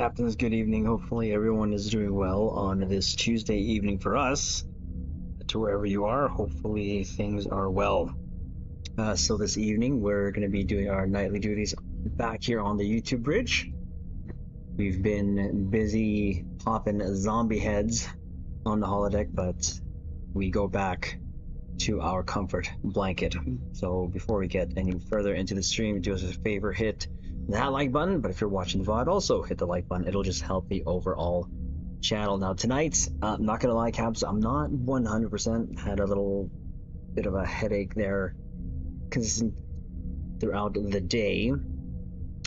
Captains, good evening. Hopefully everyone is doing well on this Tuesday evening for us. To wherever you are, hopefully things are well. So this evening we're going to be doing our nightly duties back here on the YouTube bridge. We've been busy popping zombie heads on the holodeck, but we go back to our comfort blanket. So before we get any further into the stream, do us a favor, hit that like button. But if you're watching the VOD, also hit the like button. It'll just help the overall channel. Now tonight, I'm not gonna lie, Caps, I'm not 100%. Had a little bit of a headache there consistent throughout the day.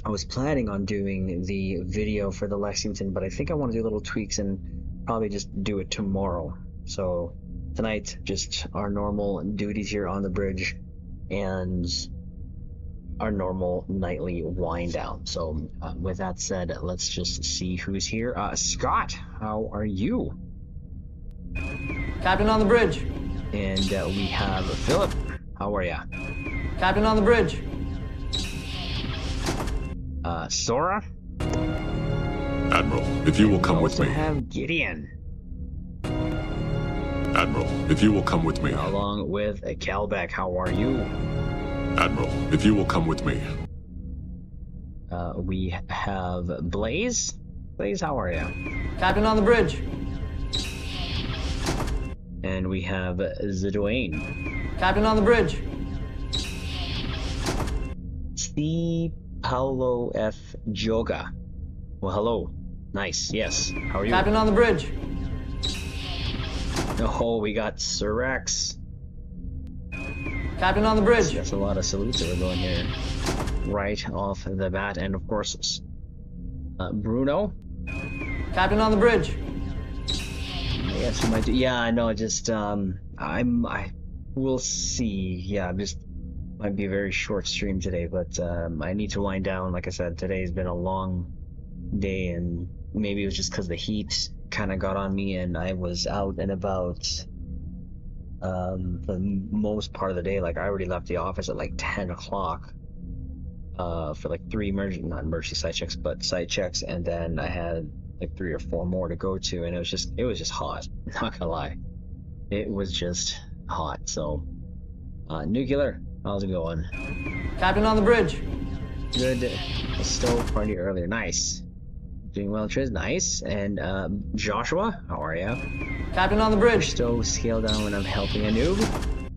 I was planning on doing the video for the Lexington, but I think I want to do little tweaks and probably just do it tomorrow. So tonight, just our normal duties here on the bridge and our normal nightly wind down. So with that said, let's just see who's here. Scott, how are you? Captain on the bridge. And we have Philip. How are ya? Captain on the bridge. Sora. Admiral, if you will come with me. We have Gideon. Admiral, if you will come with me. Along with Calbeck. How are you? Admiral, if you will come with me. We have Blaze. Blaze, how are you? Captain on the bridge. And we have Zidwane. Captain on the bridge. C. Paulo F. Joga. Well, hello. Nice. Yes. How are you? Captain on the bridge. Oh, we got Sir Rex. Captain on the bridge. That's a lot of salutes that we're going here right off the bat. And of course, Bruno. Captain on the bridge. I guess we might do. Yeah, I know. Just I will see. Yeah, just might be a very short stream today, but I need to wind down. Like I said, today's been a long day, and maybe it was just because the heat kind of got on me, and I was out and about for the most part of the day. Like I already left the office at like 10 o'clock for like not emergency site checks, but site checks, and then I had like 3 or 4 more to go to, and it was just hot. Not gonna lie, it was just hot. So Nuclear, how's it going? Captain on the bridge. Good. Stove party earlier. Nice. Doing well, Triz. Nice. And Joshua, how are ya? Captain on the bridge. Stove scale down when I'm helping a noob.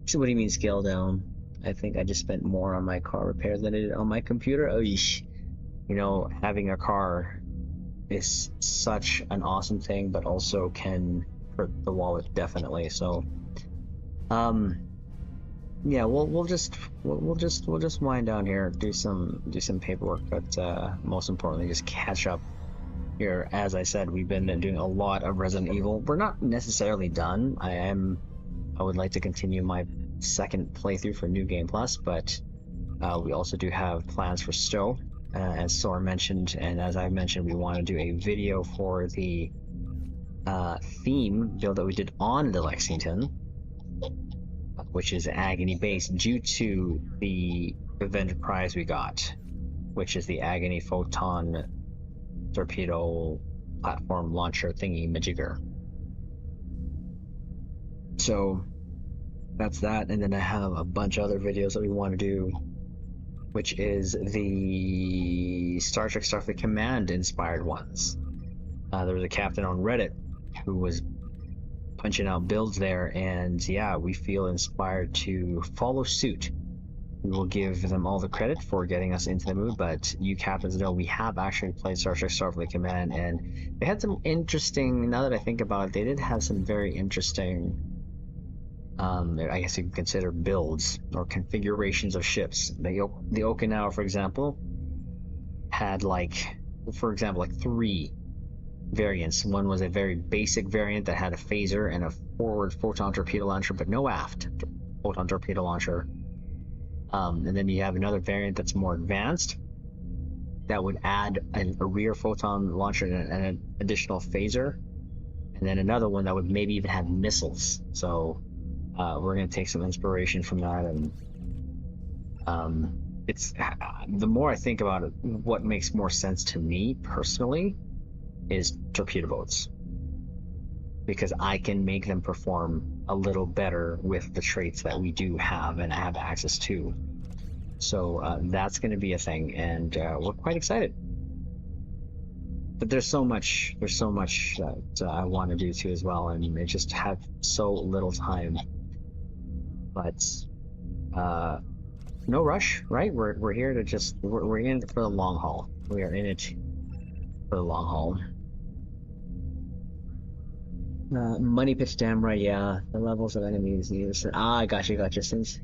So what do you mean scale down? I think I just spent more on my car repairs than I did on my computer. Oh, yeesh. You know, having a car is such an awesome thing, but also can hurt the wallet definitely. So, yeah, we'll just wind down here, do some paperwork, but most importantly, just catch up here. As I said, we've been doing a lot of Resident Evil. We're not necessarily done. I would like to continue my second playthrough for New Game Plus, but we also do have plans for Stowe, as Sora mentioned, and as I mentioned, we want to do a video for the theme build that we did on the Lexington, which is Agony based due to the event prize we got, which is the Agony Photon torpedo platform launcher thingy majigger. So that's that, and then I have a bunch of other videos that we want to do, which is the Star Trek Starfleet Command inspired ones. There was a captain on Reddit who was punching out builds there, and yeah, we feel inspired to follow suit. We will give them all the credit for getting us into the mood, but you captains know we have actually played Star Trek Starfleet Command, and they had some interesting, now that I think about it, they did have some very interesting, I guess you can consider builds or configurations of ships. The Okinawa, for example, had like 3 variants. One was a very basic variant that had a phaser and a forward photon torpedo launcher, but no aft photon torpedo launcher. And then you have another variant that's more advanced that would add a rear photon launcher and an additional phaser, and then another one that would maybe even have missiles. So we're going to take some inspiration from that, and it's the more I think about it, what makes more sense to me personally is torpedo boats, because I can make them perform a little better with the traits that we do have and have access to. So that's going to be a thing, and we're quite excited. But there's so much that I want to do too as well, and I just have so little time. But no rush, right? We're here to just we're in it for the long haul. We are in it for the long haul. Money pitch dam, right? Yeah, the levels of enemies. I gotcha. Since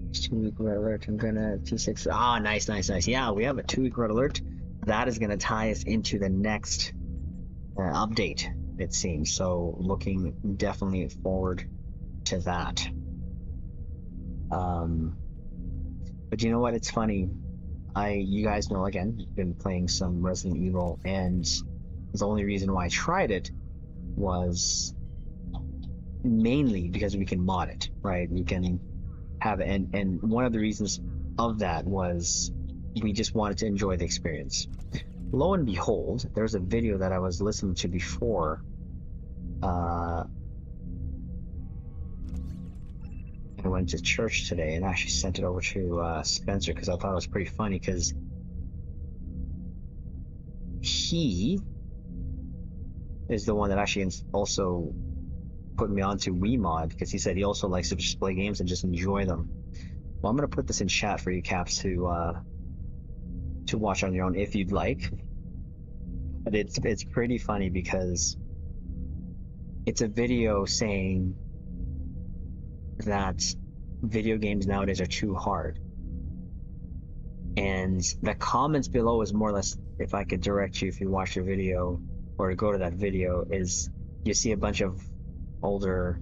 it's 2-week red alert, I'm gonna 2-6. Ah, nice. Yeah, we have a 2-week red alert. That is gonna tie us into the next update, it seems. So looking definitely forward to that. But you know what? It's funny. You guys know, again, been playing some Resident Evil, and the only reason why I tried it was mainly because we can mod it, right? We can have it, and one of the reasons of that was we just wanted to enjoy the experience. Lo and behold, there's a video that I was listening to before. I went to church today and actually sent it over to Spencer because I thought it was pretty funny, because he is the one that actually also put me onto WeMod, because he said he also likes to just play games and just enjoy them. Well, I'm gonna put this in chat for you, Caps, to watch on your own if you'd like. But it's pretty funny because it's a video saying that video games nowadays are too hard, and the comments below is more or less, if I could direct you, if you watch the video or to go to that video, is you see a bunch of older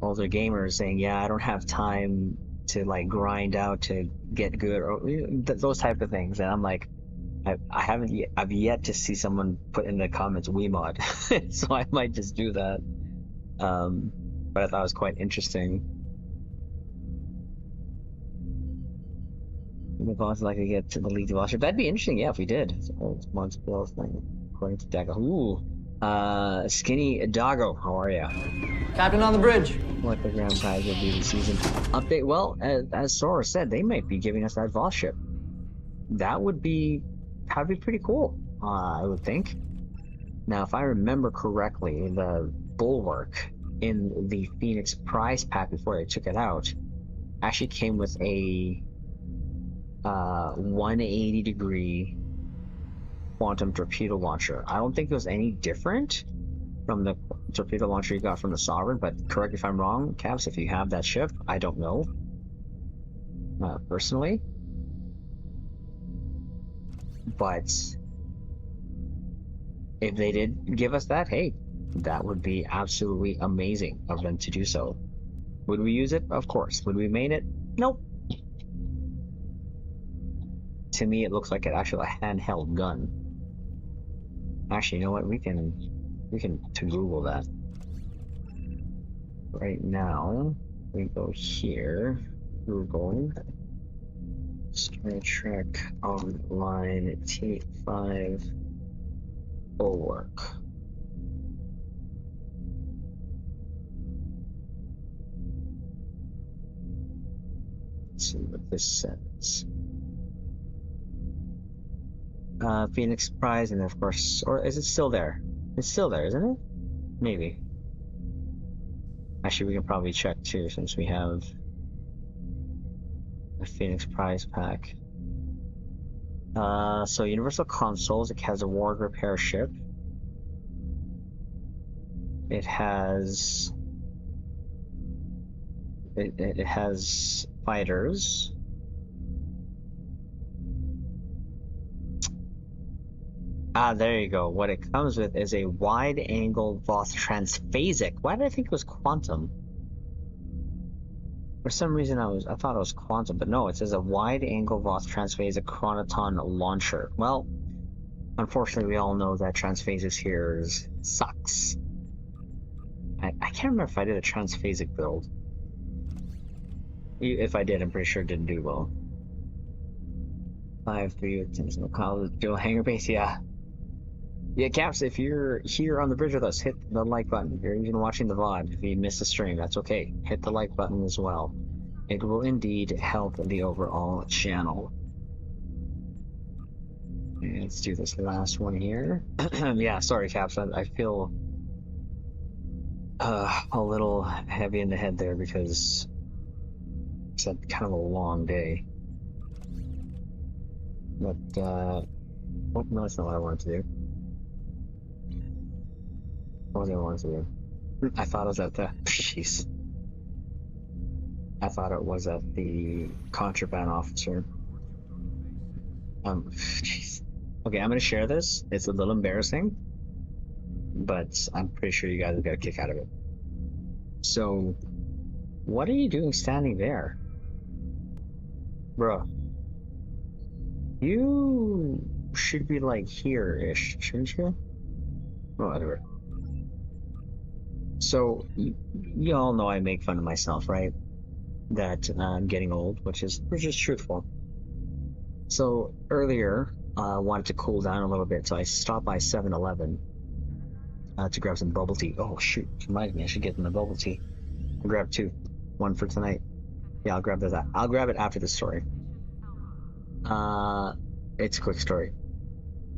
gamers saying, yeah, I don't have time to like grind out to get good, or those type of things. And I'm like, I've yet to see someone put in the comments WeMod, so I might just do that. But I thought it was quite interesting. The boss like to get to the league developer. That'd be interesting, yeah, if we did. According to Dago. Ooh. Skinny Doggo, how are ya? Captain on the bridge. What the grand prize will be the season update? Well, as Sora said, they might be giving us that Voss ship. That'd be pretty cool, I would think. Now, if I remember correctly, the Bulwark in the Phoenix prize pack before they took it out actually came with a 180-degree quantum torpedo launcher. I don't think it was any different from the torpedo launcher you got from the Sovereign, but correct me if I'm wrong, Caps, if you have that ship. I don't know, personally. But if they did give us that, hey, that would be absolutely amazing of them to do so. Would we use it? Of course. Would we main it? Nope. To me, it looks like actually a handheld gun. Actually, you know what? We can to Google that. Right now, we go here. Google Star Trek Online T5 Bulwark. Let's see what this says. Phoenix Prize, and of course, or is it still there? It's still there, isn't it? Maybe. Actually, we can probably check too, since we have a Phoenix Prize pack. So Universal Consoles, it has a ward repair ship. It has it has fighters. Ah, there you go. What it comes with is a wide-angle Voss transphasic. Why did I think it was quantum? For some reason, I thought it was quantum, but no, it says a wide-angle Voss transphasic chronoton launcher. Well, unfortunately, we all know that transphasics here sucks. I can't remember if I did a transphasic build. If I did, I'm pretty sure it didn't do well. 5-3 with Tennis College dual hangar base, yeah. Yeah, Caps, if you're here on the bridge with us, hit the like button. If you're even watching the VOD, if you missed the stream, that's okay. Hit the like button as well. It will indeed help the overall channel. And let's do this last one here. Yeah, sorry, Caps. I feel a little heavy in the head there because it's a kind of a long day. But, what? No, that's not what I wanted to do. What was I wanted to do? I thought it was at the... Jeez. I thought it was at the contraband officer. Jeez. Okay, I'm gonna share this. It's a little embarrassing, but I'm pretty sure you guys will get a kick out of it. So, what are you doing standing there? Bruh. You should be like here-ish, shouldn't you? Oh, whatever. So, you all know I make fun of myself, right? That I'm getting old, which is truthful. So, earlier, I wanted to cool down a little bit, so I stopped by 7-Eleven to grab some bubble tea. Oh, shoot. Reminds me, I should get them the bubble tea. I'll grab two. One for tonight. Yeah, I'll grab that. I'll grab it after the story. It's a quick story.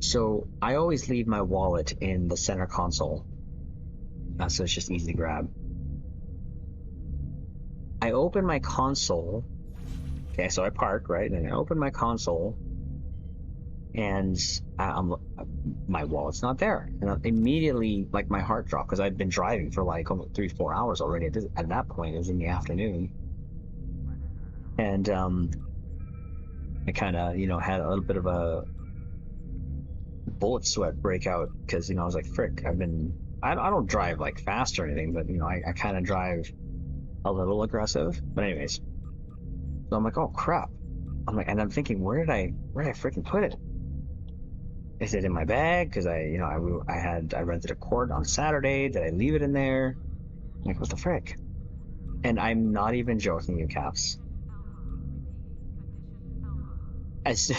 So I always leave my wallet in the center console, so it's just easy to grab. I open my console. Okay, so I park, right? And I open my console, and my wallet's not there. And immediately, like, my heart dropped because I'd been driving for like almost 3-4 hours already. At that point, it was in the afternoon, and I kind of, had a little bit of a bullet sweat breakout because, I was like, frick, I don't drive like fast or anything, but, I kind of drive a little aggressive. But anyways, so I'm like, oh crap. And I'm thinking, where did I freaking put it? Is it in my bag? Because I rented a court on Saturday. Did I leave it in there? I'm like, what the frick? And I'm not even joking, you Caps. As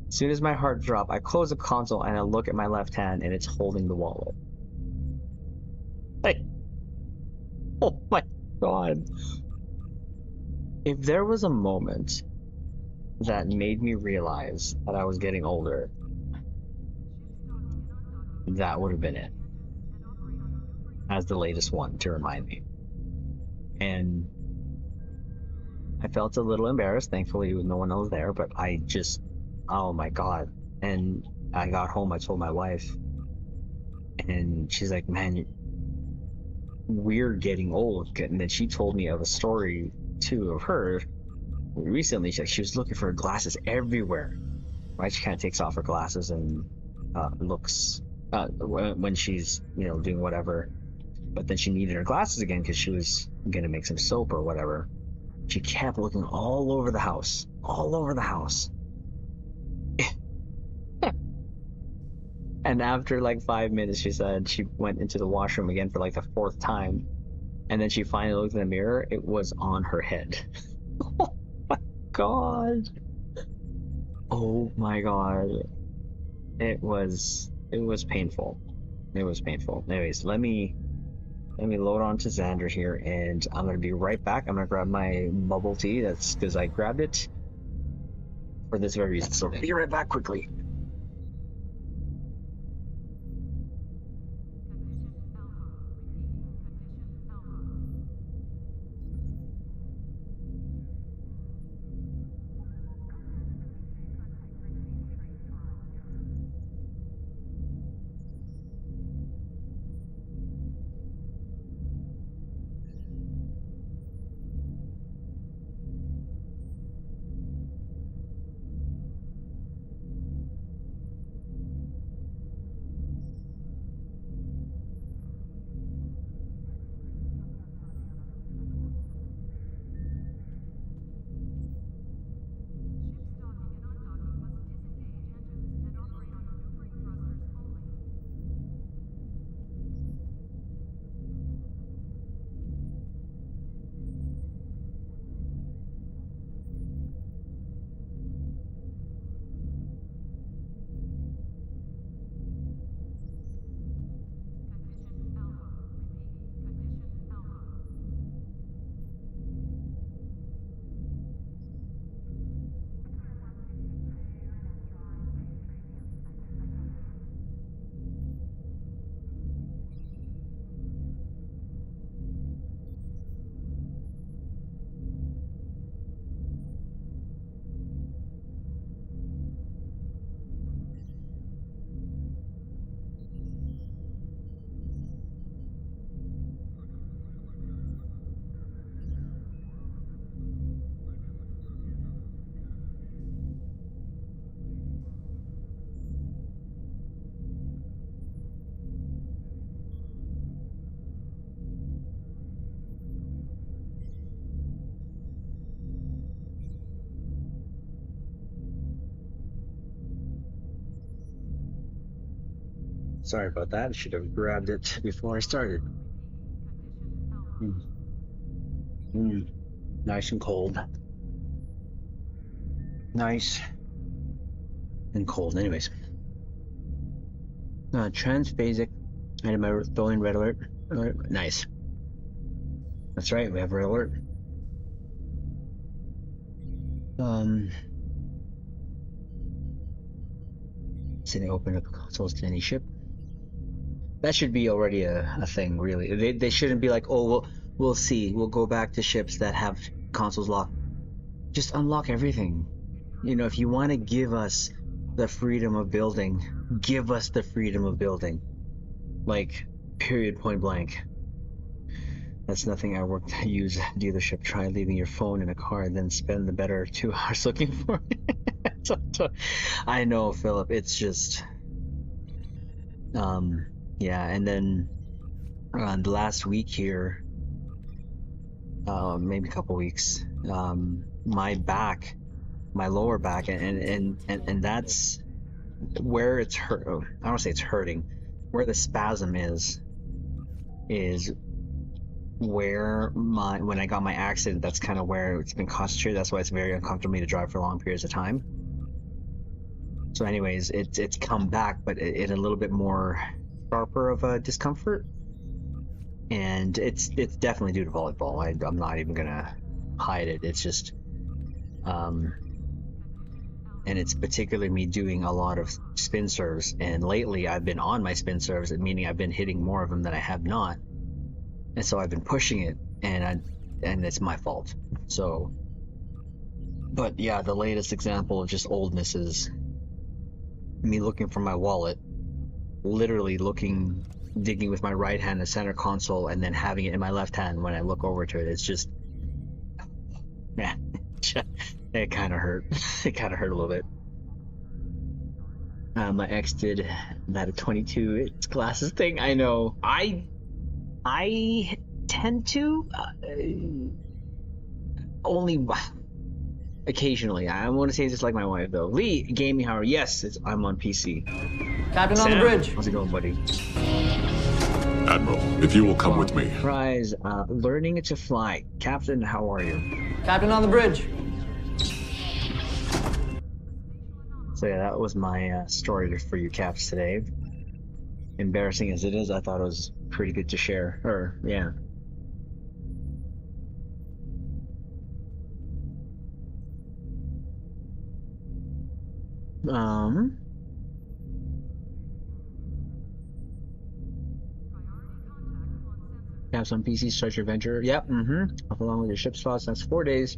soon as my heart dropped, I close the console and I look at my left hand and it's holding the wallet. Hey! Oh my god. If there was a moment that made me realize that I was getting older, that would have been it. As the latest one to remind me. And I felt a little embarrassed. Thankfully, no one else there, but I just, oh my god. And I got home, I told my wife, and she's like, man, we're getting old. And then she told me of a story too of her recently. She was looking for her glasses everywhere, right? She kind of takes off her glasses and looks when she's doing whatever, but then she needed her glasses again because she was gonna make some soap or whatever. She kept looking all over the house, and after like 5 minutes, she said she went into the washroom again for like the 4th time, and then she finally looked in the mirror. It was on her head. Oh my god. Oh my god. It was painful. It was painful. Anyways, let me load on to Xander here, and I'm gonna be right back. I'm gonna grab my bubble tea. That's because I grabbed it for this very reason. So be right back quickly. Sorry about that. I should have grabbed it before I started. Nice and cold. Nice and cold. Anyways. Transphasic. I had my throwing red alert. Nice. That's right, we have red alert. Sitting open up consoles to any ship. That should be already a thing, really. They shouldn't be like, oh, we'll see. We'll go back to ships that have consoles locked. Just unlock everything. You know, if you want to give us the freedom of building, give us the freedom of building. Like, period, point blank. That's nothing I work to use dealership. Try leaving your phone in a car and then spend the better 2 hours looking for it. I know, Philip. It's just... yeah, and then the last week here, maybe a couple weeks, my back, my lower back, and that's where it's hurt. I don't want to say it's hurting. Where the spasm is where when I got my accident. That's kind of where it's been concentrated. That's why it's very uncomfortable for me to drive for long periods of time. So, anyways, it's come back, but it a little bit more sharper of a discomfort, and it's definitely due to volleyball. I'm not even gonna hide it. It's just and it's particularly me doing a lot of spin serves, and lately I've been on my spin serves, meaning I've been hitting more of them than I have not, and so I've been pushing it, and it's my fault. So, but yeah, the latest example of just oldness is me looking for my wallet, literally digging with my right hand in the center console, and then having it in my left hand when I look over to it. It's just, man, it kind of hurt. It kind of hurt a little bit. My ex did that 22 glasses thing. I know. I tend to only occasionally. I want to say just like my wife though. Lee, gaming hour. Yes, I'm on PC. Captain Sam, on the bridge. how's it going, buddy? Admiral, if you will come with me. Prize, learning to fly. Captain, how are you? Captain on the bridge. So yeah, that was my story for you caps today. Embarrassing as it is, I thought it was pretty good to share. Or, yeah. Caps on PC, start your venture. Yep, Up along with your ship slots, that's 4 days.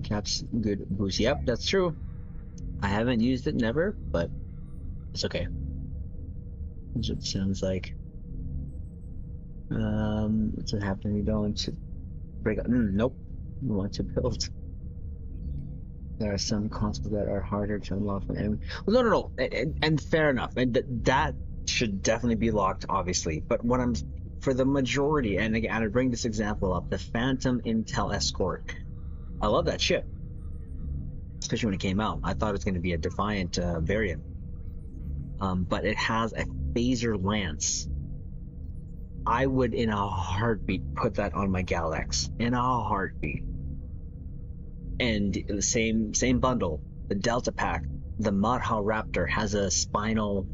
Caps, good boost. Yep, that's true. I haven't used it, never, but it's okay. That's what it sounds like. What's happening? You don't want to break up? Nope. You want to build. There are some consoles that are harder to unlock from enemy. Well, no. And fair enough. And that should definitely be locked, obviously. But what I'm, for the majority, and again, I bring this example up, the Phantom Intel Escort. I love that ship. Especially when it came out. I thought it was going to be a Defiant variant. But it has a phaser lance. I would, in a heartbeat, put that on my Galax. In a heartbeat. And the same bundle, the Delta Pack, the Madha Raptor has a spinal,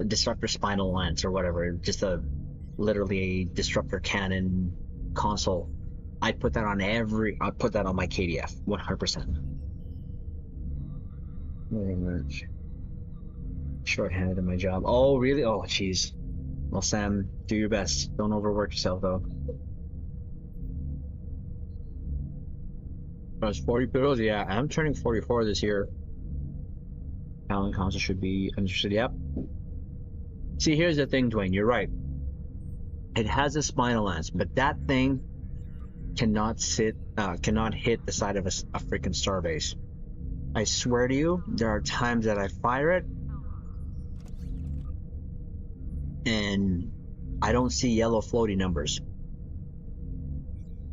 disruptor spinal lance or whatever, just literally a disruptor cannon console. I'd put that on I'd put that on my KDF, 100%. Very much. Short-handed in my job. Oh, really? Oh, jeez. Well, Sam, do your best. Don't overwork yourself, though. I was 40 pillows? Yeah, I'm turning 44 this year. Talent Council should be interested. Yep. See, here's the thing, Dwayne. You're right. It has a spinal lance, but that thing cannot hit the side of a freaking starbase. I swear to you, there are times that I fire it, and I don't see yellow floaty numbers.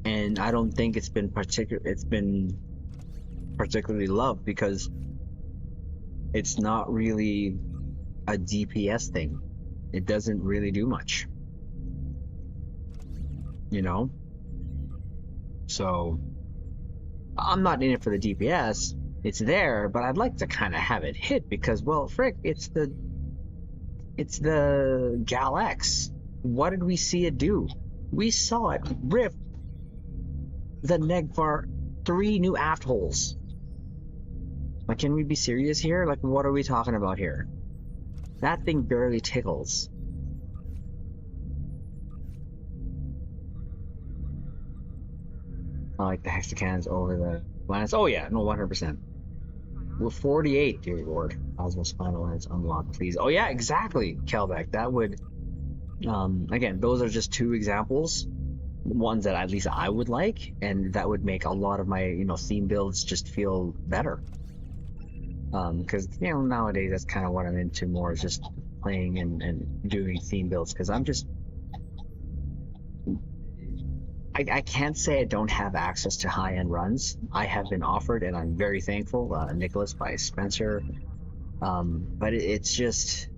And I don't think it's been particularly loved because it's not really a DPS thing. it doesn't really do much. You know? So I'm not in it for the DPS. It's there, but I'd like to kind of have it hit because, well, frick, it's the Gal X. What did we see it do? We saw it rip the Negvar 3 new aft holes. Like, can we be serious here? Like, what are we talking about here? That thing barely tickles. I like the hexagons over the lance. Oh yeah, no, 100%. We're 48, dear lord. Cosmos Final Lance unlocked, please. Oh yeah, exactly, Kelbeck. That would, again, those are just two examples. Ones that at least I would like, and that would make a lot of my, theme builds just feel better. Because, nowadays that's kind of what I'm into more, is just playing and doing theme builds, because I'm just... I can't say I don't have access to high-end runs. I have been offered, and I'm very thankful. Nicholas by Spencer. But it's just...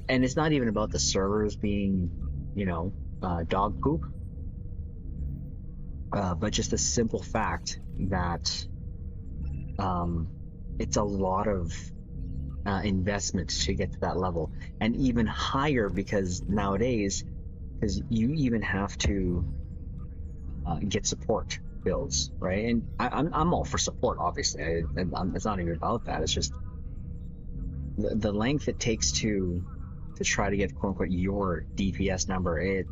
And it's not even about the servers being, dog poop. But just the simple fact that it's a lot of investment to get to that level. And even higher, because nowadays... because you even have to get support builds, right? And I'm all for support, obviously. It's not even about that. It's just the length it takes to try to get, quote unquote, your DPS number. It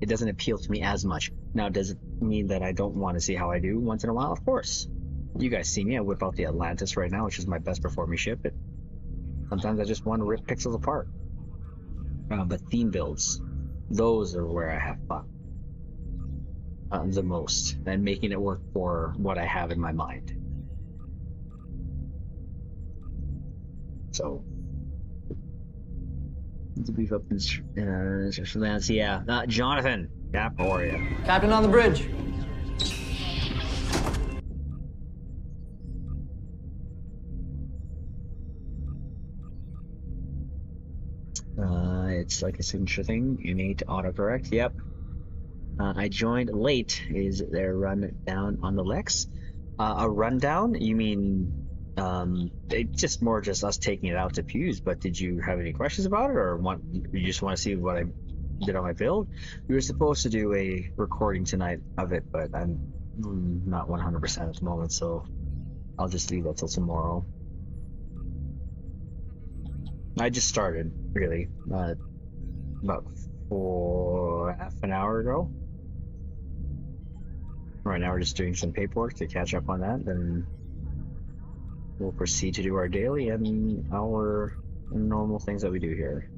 doesn't appeal to me as much. Now, does it mean that I don't want to see how I do once in a while? Of course. You guys see me. I whip out the Atlantis right now, which is my best performing ship. Sometimes I just want to rip pixels apart. But theme builds, those are where I have fun the most, and making it work for what I have in my mind. So, to beef up in Lance, yeah. Jonathan, yeah, how are you? Captain on the bridge. It's like a signature thing, innate autocorrect. Yep. I joined late. Is there rundown on the Lex? A rundown? You mean it's just more just us taking it out to Pews? But did you have any questions about it, or you just want to see what I did on my build? We were supposed to do a recording tonight of it, but I'm not 100% at the moment, so I'll just leave that till tomorrow. I just started, really, about half an hour ago. Right now we're just doing some paperwork to catch up on that, then we'll proceed to do our daily and our normal things that we do here.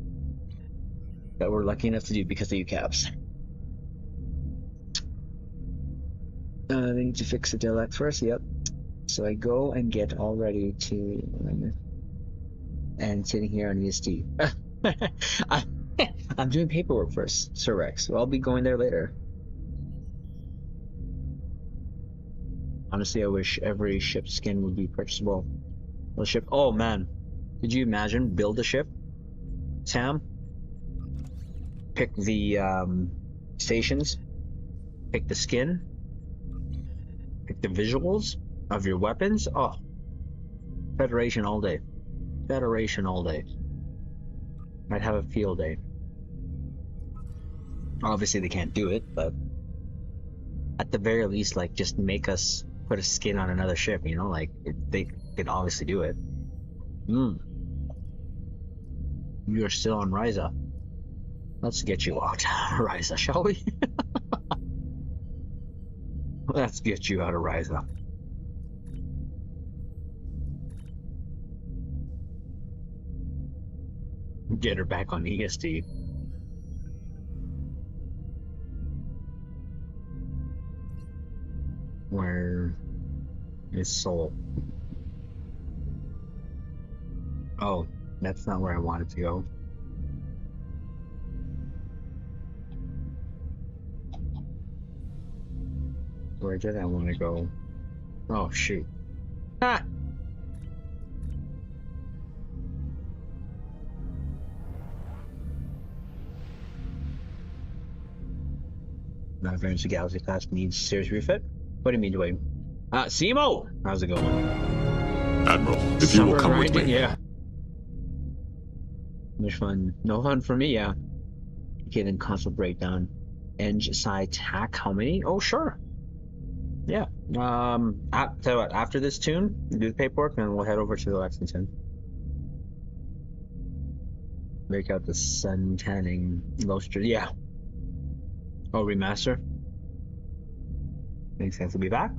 That we're lucky enough to do because of UCAPs. They need to fix the Dell X first, yep. So I go and get all ready to... and sitting here on ESD. I'm doing paperwork first, Sir Rex, so I'll be going there later. Honestly, I wish every ship skin would be purchasable. The ship. Oh man, could you imagine? Build a ship, Sam. Pick the stations. Pick the skin. Pick the visuals of your weapons. Oh, Federation all day. Federation all day. I'd have a field day. Obviously they can't do it, but at the very least, like, just make us put a skin on another ship, like, they can obviously do it. You are still on Ryza. Let's get you out of Ryza, shall we? Let's get you out of Ryza. Get her back on ESD. Where is Soul? Oh, that's not where I wanted to go. Where did I want to go? Oh, shoot. Ah! Variants of Galaxy class needs serious refit. What do you mean, Dwayne? Simo! How's it going? Admiral, if you will come with me. Yeah. Much fun. No fun for me, yeah. Okay, then console breakdown. Eng side tack, how many? Oh, sure. Yeah. Tell you what, after this tune, do the paperwork, and we'll head over to the Lexington. Break out the sun tanning luster. Yeah. Oh, remaster? Makes sense to be back.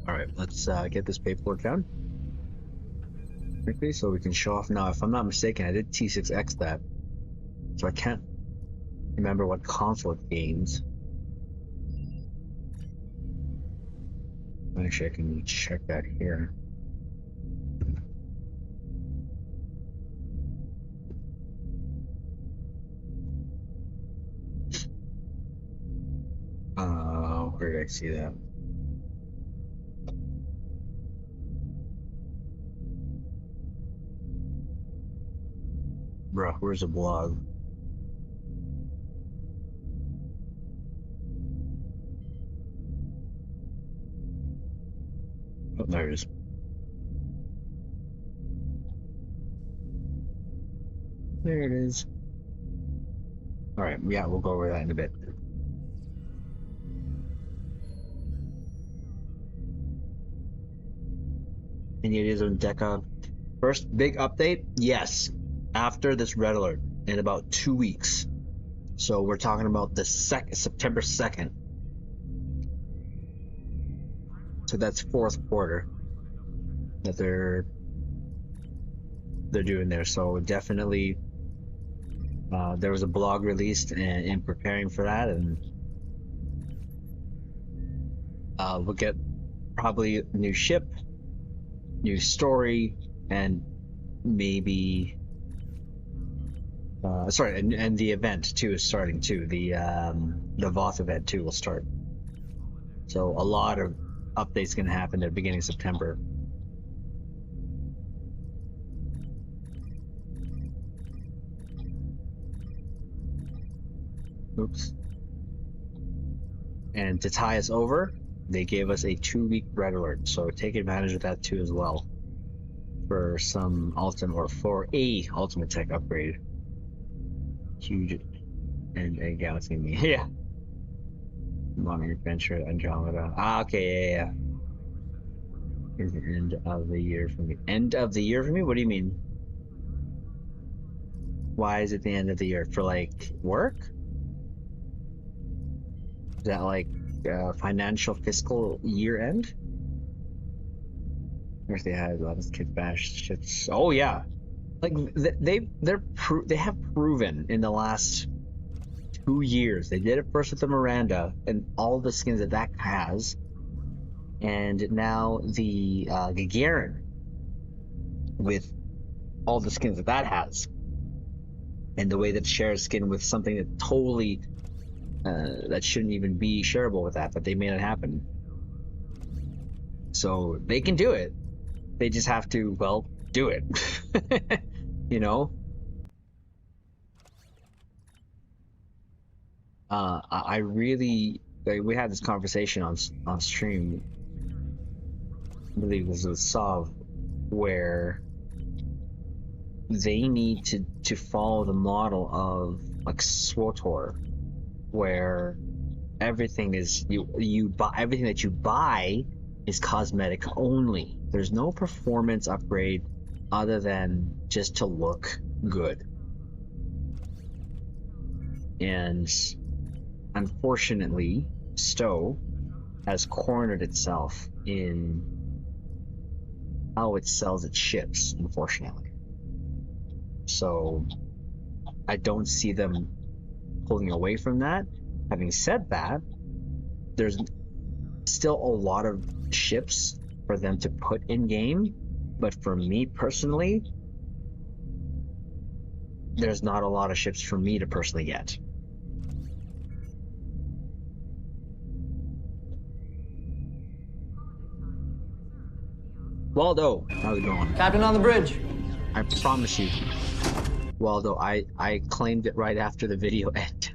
Alright, let's get this paperwork done quickly so we can show off. Now, if I'm not mistaken, I did T6X that, so I can't remember what console it gains. Actually, I can check that here. Where did I see that? Bruh, where's the blog? Oh, there it is. There it is. Alright, yeah, we'll go over that in a bit. Any ideas on Deca? First big update? Yes. After this red alert in about 2 weeks. So we're talking about the September 2nd. So that's fourth quarter that they're doing there. So definitely there was a blog released in preparing for that, and we'll get probably a new ship, new story, and maybe and the event too is starting too. The Voth event too will start. So a lot of updates going to happen at the beginning of September. Oops. And to tie us over, they gave us a 2-week red alert, so take advantage of that too as well for some ultimate, or for a ultimate tech upgrade. Huge and a galaxy me. Yeah. Long adventure at Andromeda. Okay, yeah. Is the end of the year for me. End of the year for me? What do you mean? Why is it the end of the year? For like work? Is that like financial fiscal year end? Or if they had a lot of kids bash shits. Oh yeah. Like they have proven in the last 2 years. They did it first with the Miranda and all the skins that has, and now the Gagarin with all the skins that has, and the way that shares skin with something that totally that shouldn't even be shareable with that, but they made it happen. So they can do it. They just have to, well, do it. You know? I really, we had this conversation on stream, I believe it was with Sav, where they need to follow the model of like SWTOR, where everything is you buy, everything that you buy is cosmetic only. There's no performance upgrade other than just to look good. And unfortunately, Stowe has cornered itself in how it sells its ships, unfortunately. So I don't see them pulling away from that. Having said that, there's still a lot of ships for them to put in game, but for me personally, there's not a lot of ships for me to personally get. Waldo, how's it going? Captain on the bridge. I promise you, Waldo, I claimed it right after the video ended.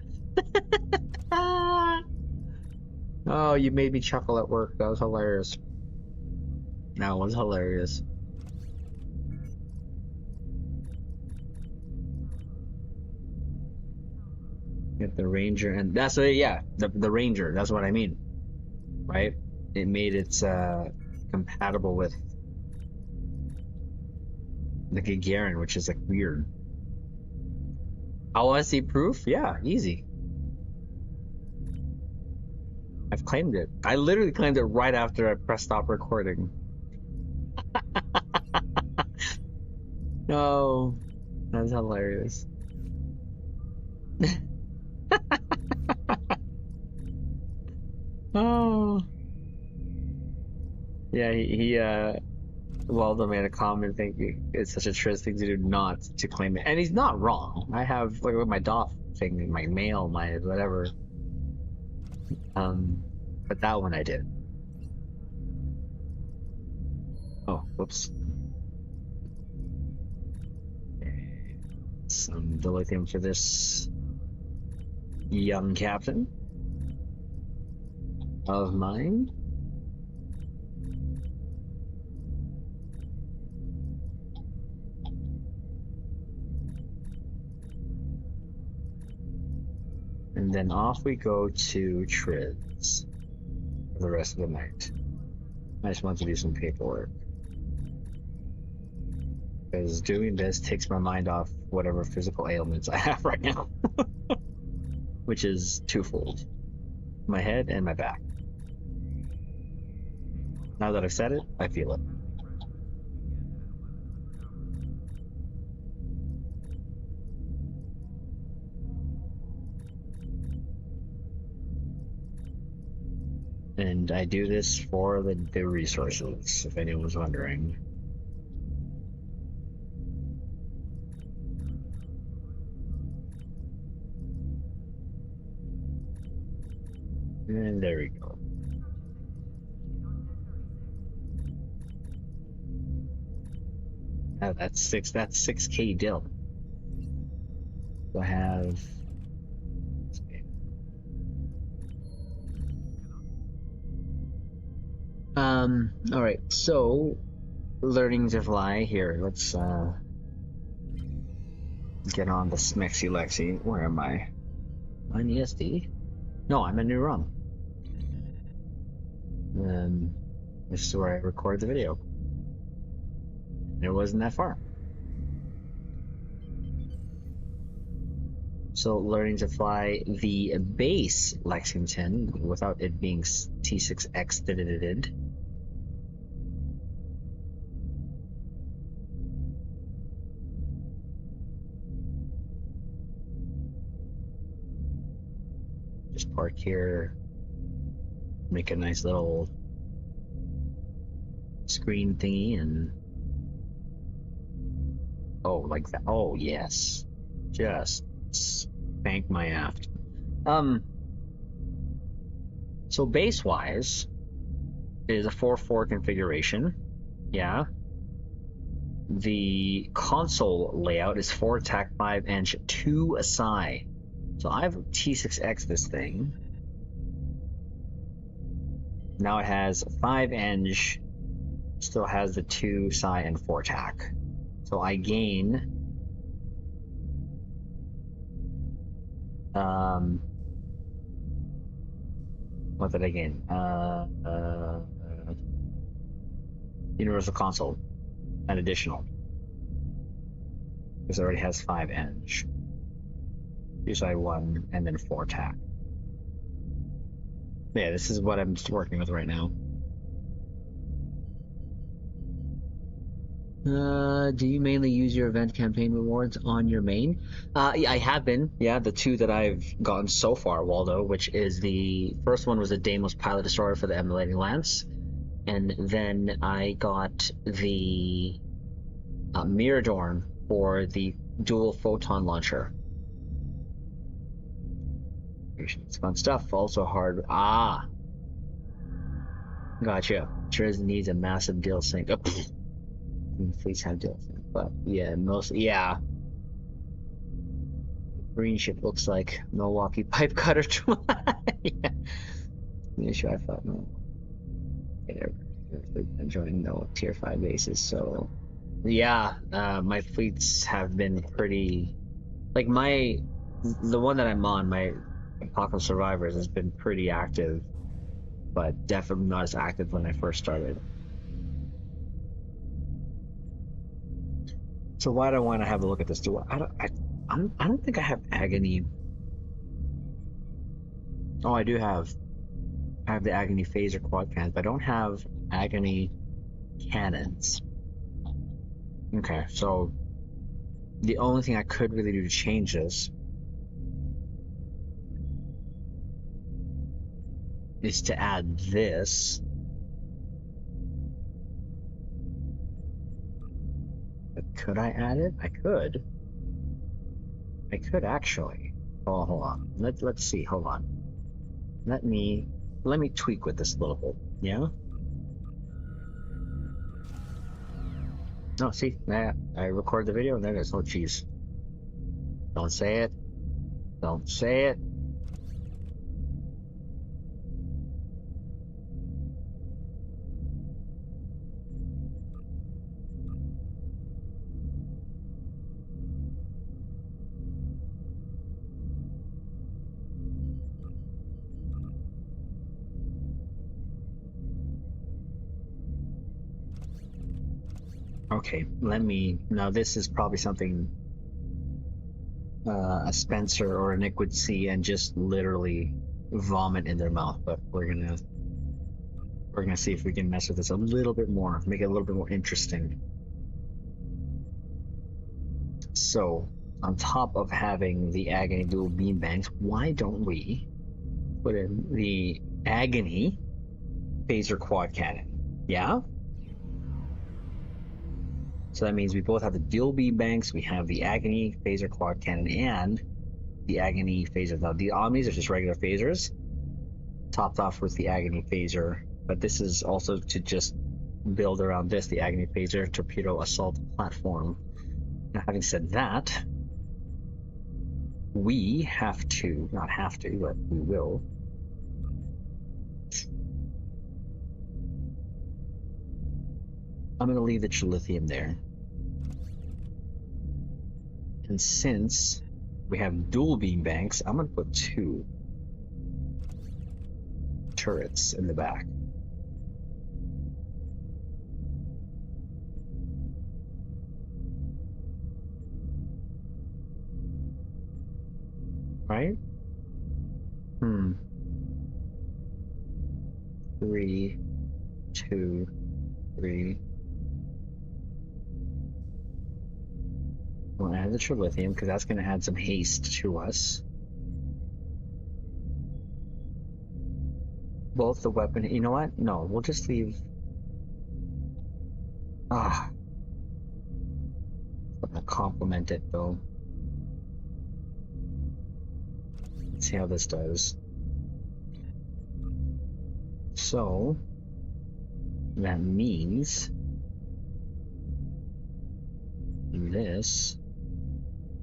Oh, you made me chuckle at work. That was hilarious. That was hilarious. Get the Ranger, and that's what, yeah, the Ranger. That's what I mean, right? It made it compatible with the Gagarin, which is like weird. I want to see proof. Yeah, easy. I've claimed it. I literally claimed it right after I pressed stop recording. No, that's hilarious. Oh, yeah. Waldo made a comment thinking it's such a Triz thing to do not to claim it, and he's not wrong. I have like with my DOF thing, my mail, my whatever. But that one I did. Oh, whoops. Some dilithium for this young captain of mine. And then off we go to Triz for the rest of the night. I just want to do some paperwork, because doing this takes my mind off whatever physical ailments I have right now. Which is twofold. My head and my back. Now that I've said it, I feel it. And I do this for the resources, if anyone was wondering. And there we go. Oh, that's 6K deal. So I have all right, so learning to fly here. Let's get on the Smexy Lexi. Where am I? On ESD? No, I'm in New ROM. This is where I record the video. It wasn't that far. So learning to fly the base Lexington without it being T6X did. Just park here, make a nice little screen thingy, and oh, like that. Oh yes, just spank my aft. So base wise is a 4-4 configuration. Yeah. The console layout is 4 tac 5 inch 2 aside. So I've T6X this thing. Now it has 5 inch, still has the 2 psi and 4 tac. So I gain what did I gain? Universal console, an additional, because it already has 5 inch. 2 psi 1 and then 4 tac. Yeah, this is what I'm just working with right now. Do you mainly use your event campaign rewards on your main? Yeah, I have been. Yeah, the 2 that I've gotten so far, Waldo, which is the first one was the Deimos Pilot Destroyer for the Emulating Lance, and then I got the Miradorn for the Dual Photon Launcher. It's fun stuff. Also hard. Ah, gotcha. Triz needs a massive deal sync. Fleets have deal sync, but yeah, most, yeah. Green ship looks like Milwaukee pipe cutter. Yeah. The issue I thought, no. Okay, they're enjoying no tier 5 bases, so yeah, my fleets have been pretty like the one that I'm on, my Apocalypse Survivors, has been pretty active, but definitely not as active when I first started. So why do I want to have a look at this? I don't think I have Agony. Oh, I have the Agony phaser quad cannons, but I don't have Agony cannons. Okay, so the only thing I could really do to change this is to add this. But could I add it? I could. I could actually. Oh, hold on. Let's see. Hold on. Let me tweak with this a little bit. Yeah. No, see, I record the video and there it is. Oh, jeez. Don't say it. Don't say it. Okay, now this is probably something a Spencer or a Nick would see and just literally vomit in their mouth, but we're gonna see if we can mess with this a little bit more, make it a little bit more interesting. So, on top of having the Agony dual beam banks, why don't we put in the Agony phaser quad cannon? Yeah? So that means we both have the dual beam banks, we have the Agony phaser quad cannon, and the Agony phaser. Now, the Omnis are just regular phasers, topped off with the Agony phaser, but this is also to just build around this, the Agony phaser torpedo assault platform. Now, having said that, we have to, not have to, but we will. I'm going to leave the Trilithium there. And since we have dual beam banks, I'm going to put 2 turrets in the back. Right? 3, 2, 3. We'll add the Trilithium because that's going to add some haste to us. Both the weapon. You know what? No, we'll just leave. I'm gonna complement it though. Let's see how this does. So that means this,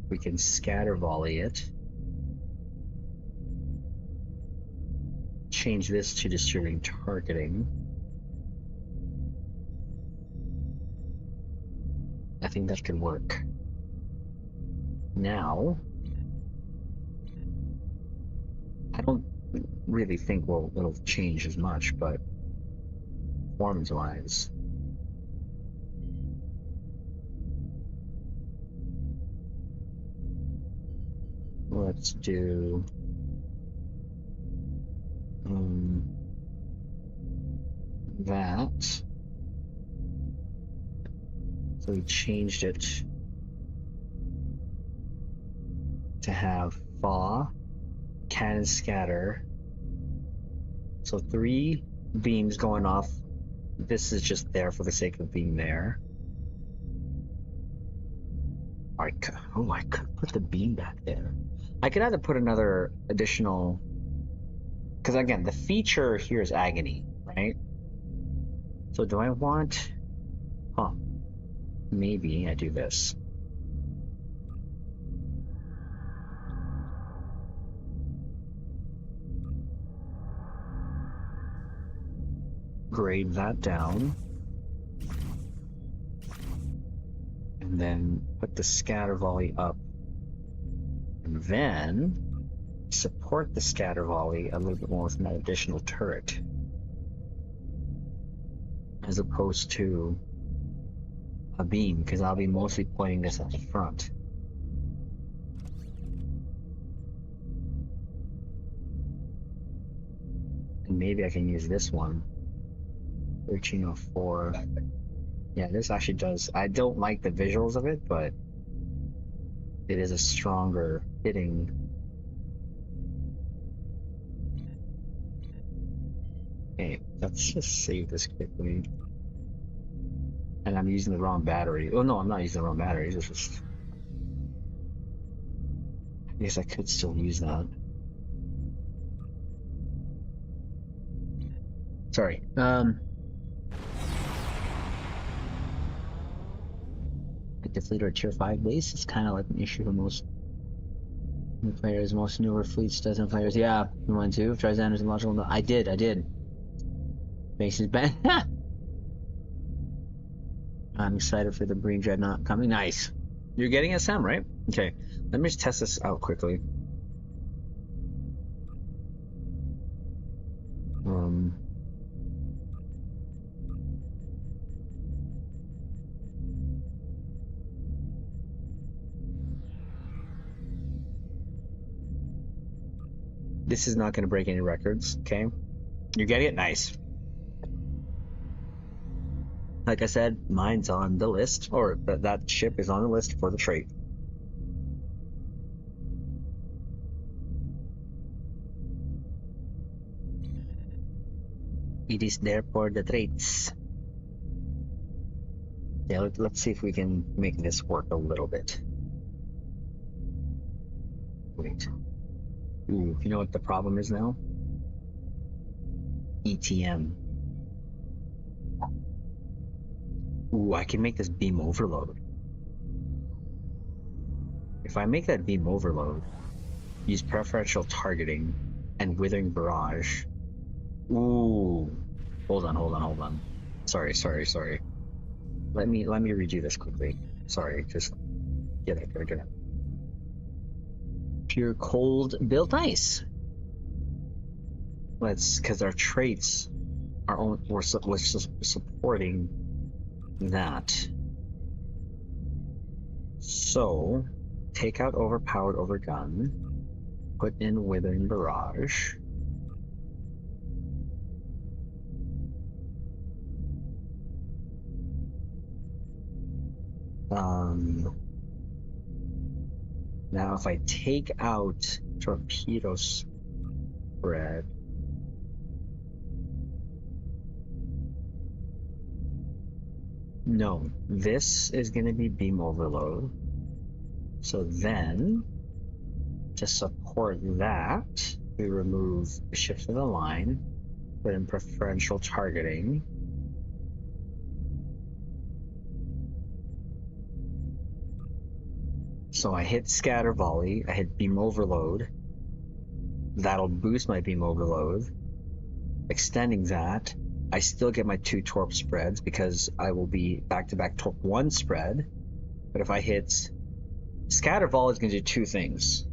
we can scatter volley it, change this to distributing targeting. I think that could work. Now, I don't really think it'll change as much, but performance-wise, let's do that. So we changed it to have Fa, Cannon Scatter. So 3 beams going off. This is just there for the sake of being there. I could put the beam back there. I could either put another additional, because again, the feature here is Agony, right? So do I want, maybe I do this. grade that down. And then put the scatter volley up. And then support the scatter volley a little bit more with an additional turret. As opposed to a beam, because I'll be mostly pointing this at the front. And maybe I can use this one. 1304. Yeah, this actually does. I don't like the visuals of it, but it is a stronger hitting. Okay, let's just save this quickly. And I'm using the wrong battery. Oh no, I'm not using the wrong batteries. It's just. I guess I could still use that. Sorry. Defleet or tier 5 base is kind of like an issue for most new players. Most newer fleets doesn't players. Yeah, you want to? TriZander's and logical. I did. Base is bad. I'm excited for the Green Dreadnought coming. Nice. You're getting SM, right? Okay. Let me just test this out quickly. This is not going to break any records, okay? You're getting it? Nice. Like I said, mine's on the list, or that ship is on the list for the trait. It is there for the traits. Yeah, let's see if we can make this work a little bit. Wait. Ooh, you know what the problem is now? ETM. Ooh, I can make this beam overload. If I make that beam overload, use preferential targeting and withering barrage. Ooh. Hold on. Sorry. Let me redo this quickly. Sorry, just get it. Pure cold built ice. Because our traits are we're supporting that. So take out overpowered overgun, put in withering barrage. Now if I take out torpedo spread, no, this is going to be beam overload. So then, to support that, we remove the shift of the line, put in preferential targeting. So I hit scatter volley, I hit beam overload. That'll boost my beam overload. Extending that, I still get my 2 torp spreads because I will be back-to-back torp 1 spread. But if I hit scatter volley, it's going to do 2 things.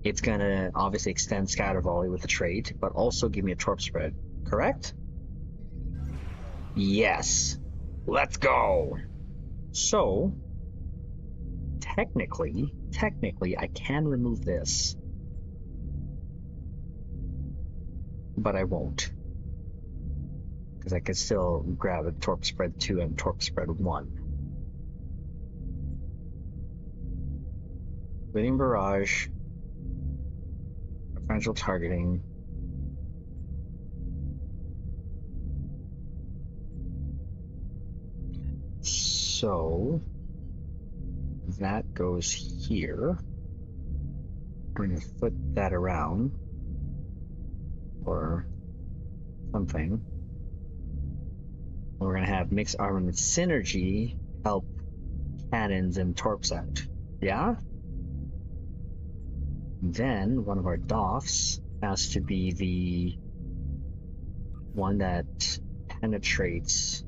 It's going to obviously extend scatter volley with the trait, but also give me a torp spread. Correct? Yes. Let's go. So technically, I can remove this, but I won't, because I could still grab a torp spread 2 and torp spread 1. Withering barrage, preferential targeting. So that goes here. I'm going to flip that around or something. We're going to have mixed armament synergy help cannons and torps out. Yeah? Then one of our doffs has to be the one that penetrates.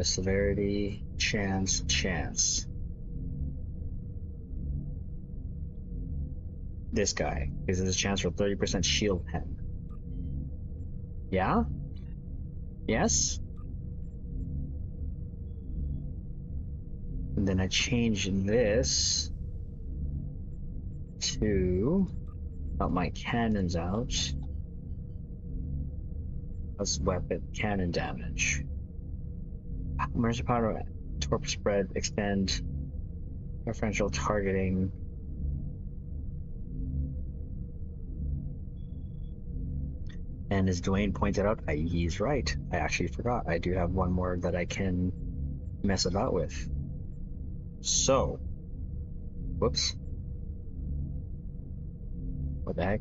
Severity, chance, chance. This guy, because there's a chance for 30% shield pen. Yeah? Yes? And then I change this to help my cannons out. Plus weapon cannon damage. Emergency powder, torp spread, extend, preferential targeting. And as Dwayne pointed out, he's right. I actually forgot. I do have one more that I can mess about with. So, whoops. What the heck?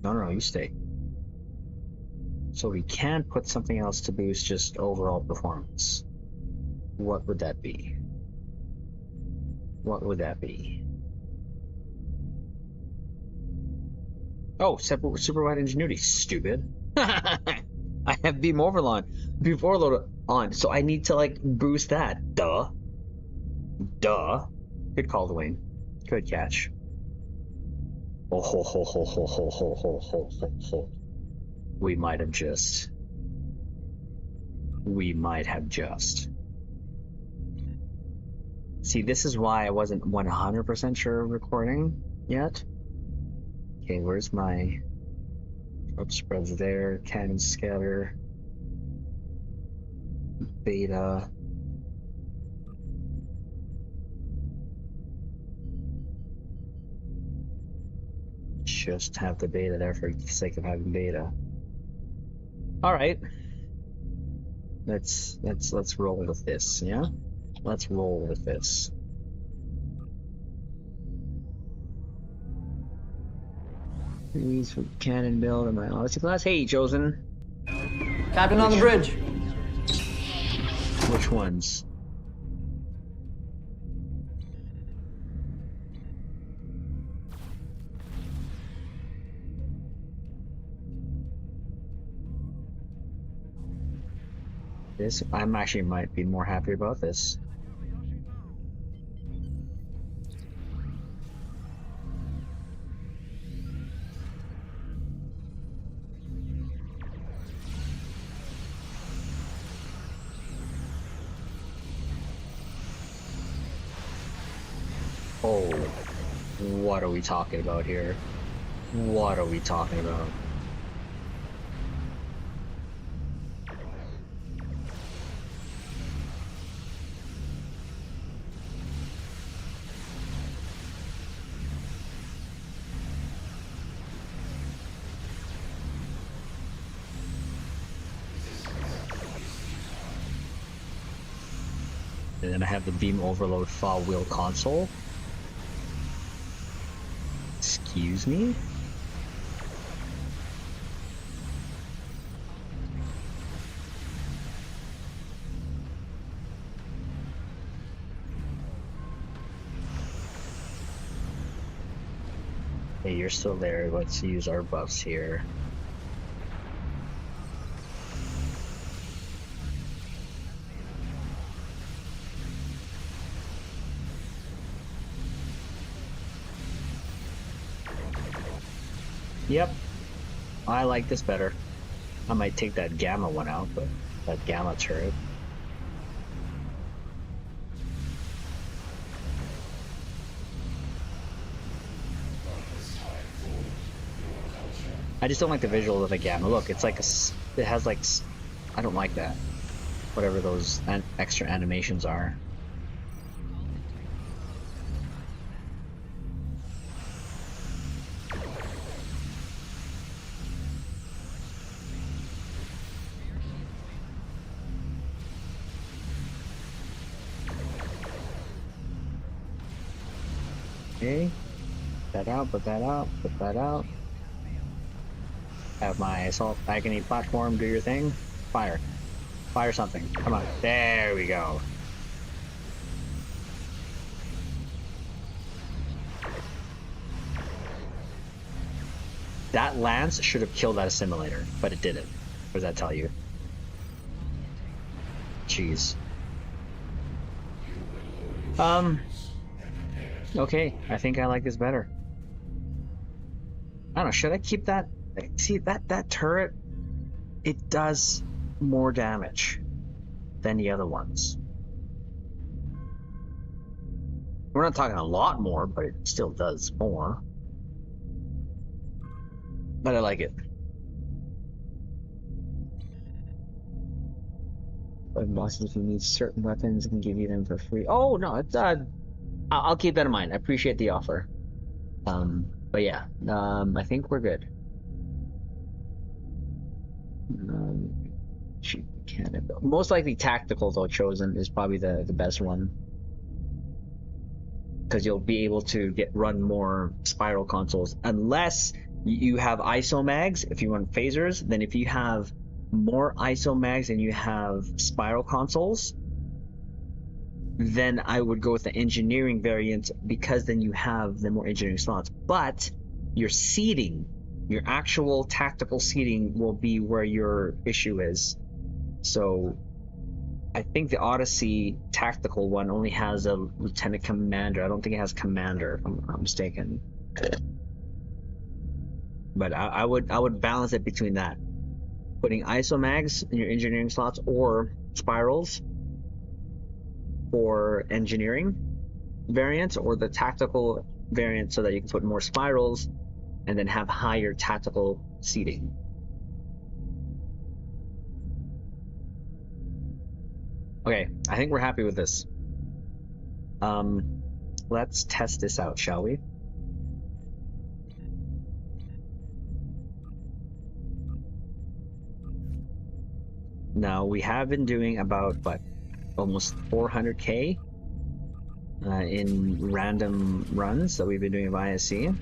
No, you stay. So we can put something else to boost just overall performance. What would that be? What would that be? Oh, super wide ingenuity. Stupid. I have beam overload on, so I need to like boost that. Duh. Good call, Dwayne. Good catch. Oh ho ho ho ho ho ho ho ho ho ho. We might have just. See, this is why I wasn't 100% sure of recording yet. Okay, where's my up spreads there? Cannon scatter. Beta. Just have the beta there for the sake of having beta. All right. Let's roll with this, yeah? Let's roll with this. These for cannon build and my Odyssey class. Hey, Chosen. Captain on the bridge. Which ones? This, I'm actually might be more happy about this. Oh, what are we talking about here? What are we talking about? And then I have the beam overload file wheel console. Excuse me? Hey, you're still there. Let's use our buffs here. Yep, I like this better. I might take that gamma one out, but that gamma turret. I just don't like the visual of the gamma. Look, it's like it has like, I don't like that. Whatever those extra animations are. Okay, put that out, put that out. Have my assault agony platform do your thing. Fire. Fire something. Come on. There we go. That lance should have killed that assimilator, but it didn't. What does that tell you? Jeez. Okay, I think I like this better. I don't know, should I keep that? See, that turret, it does more damage than the other ones. We're not talking a lot more, but it still does more. But I like it. But bosses, if you need certain weapons, I can give you them for free. Oh no, it's I'll keep that in mind. I appreciate the offer. But yeah, I think we're good. Shoot, cannon. Most likely tactical though chosen is probably the best one, because you'll be able to run more spiral consoles unless you have ISO mags. If you want phasers, then if you have more ISO mags and you have spiral consoles, then I would go with the engineering variant, because then you have the more engineering slots. But your seating, your actual tactical seating, will be where your issue is. So I think the Odyssey tactical one only has a lieutenant commander. I don't think it has commander, if I'm not mistaken. But I would balance it between that, putting ISO mags in your engineering slots or spirals for engineering variant, or the tactical variant, so that you can put more spirals and then have higher tactical seating. Okay, I think we're happy with this. Let's test this out, shall we? Now, we have been doing about, what, almost 400k in random runs that we've been doing of ISC.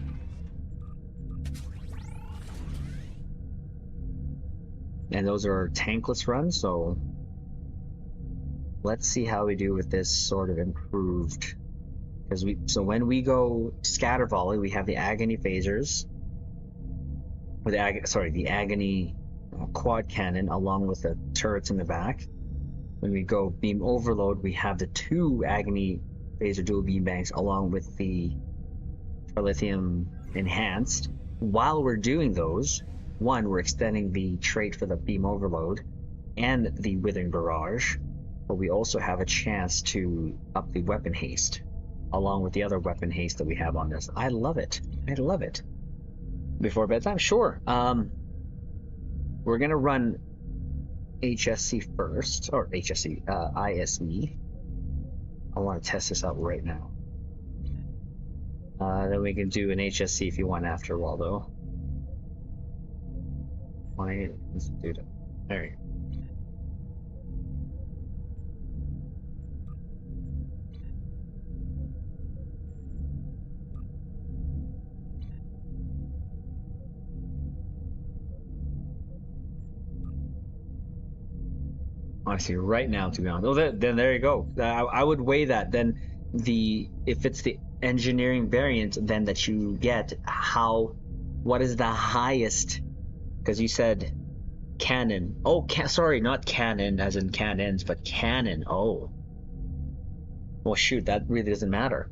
And those are tankless runs, so let's see how we do with this sort of improved. So when we go scatter volley, we have the agony phasers, or the agony quad cannon along with the turrets in the back. When we go beam overload, we have the 2 agony phaser dual beam banks along with the lithium enhanced. While we're doing those, one, we're extending the trait for the beam overload and the withering barrage, but we also have a chance to up the weapon haste along with the other weapon haste that we have on this. I love it. I love it. Before bedtime? Sure. We're gonna run HSC first, or HSC, ISE. I want to test this out right now. Then we can do an HSC if you want after, Waldo. Let's do that. There you go. Honestly, right now, to be honest. Oh, then there you go. I would weigh that. Then if it's the engineering variant, then that you get, what is the highest? Because you said cannon. Oh, sorry, not cannon as in cannons, but cannon. Oh, well, shoot, that really doesn't matter.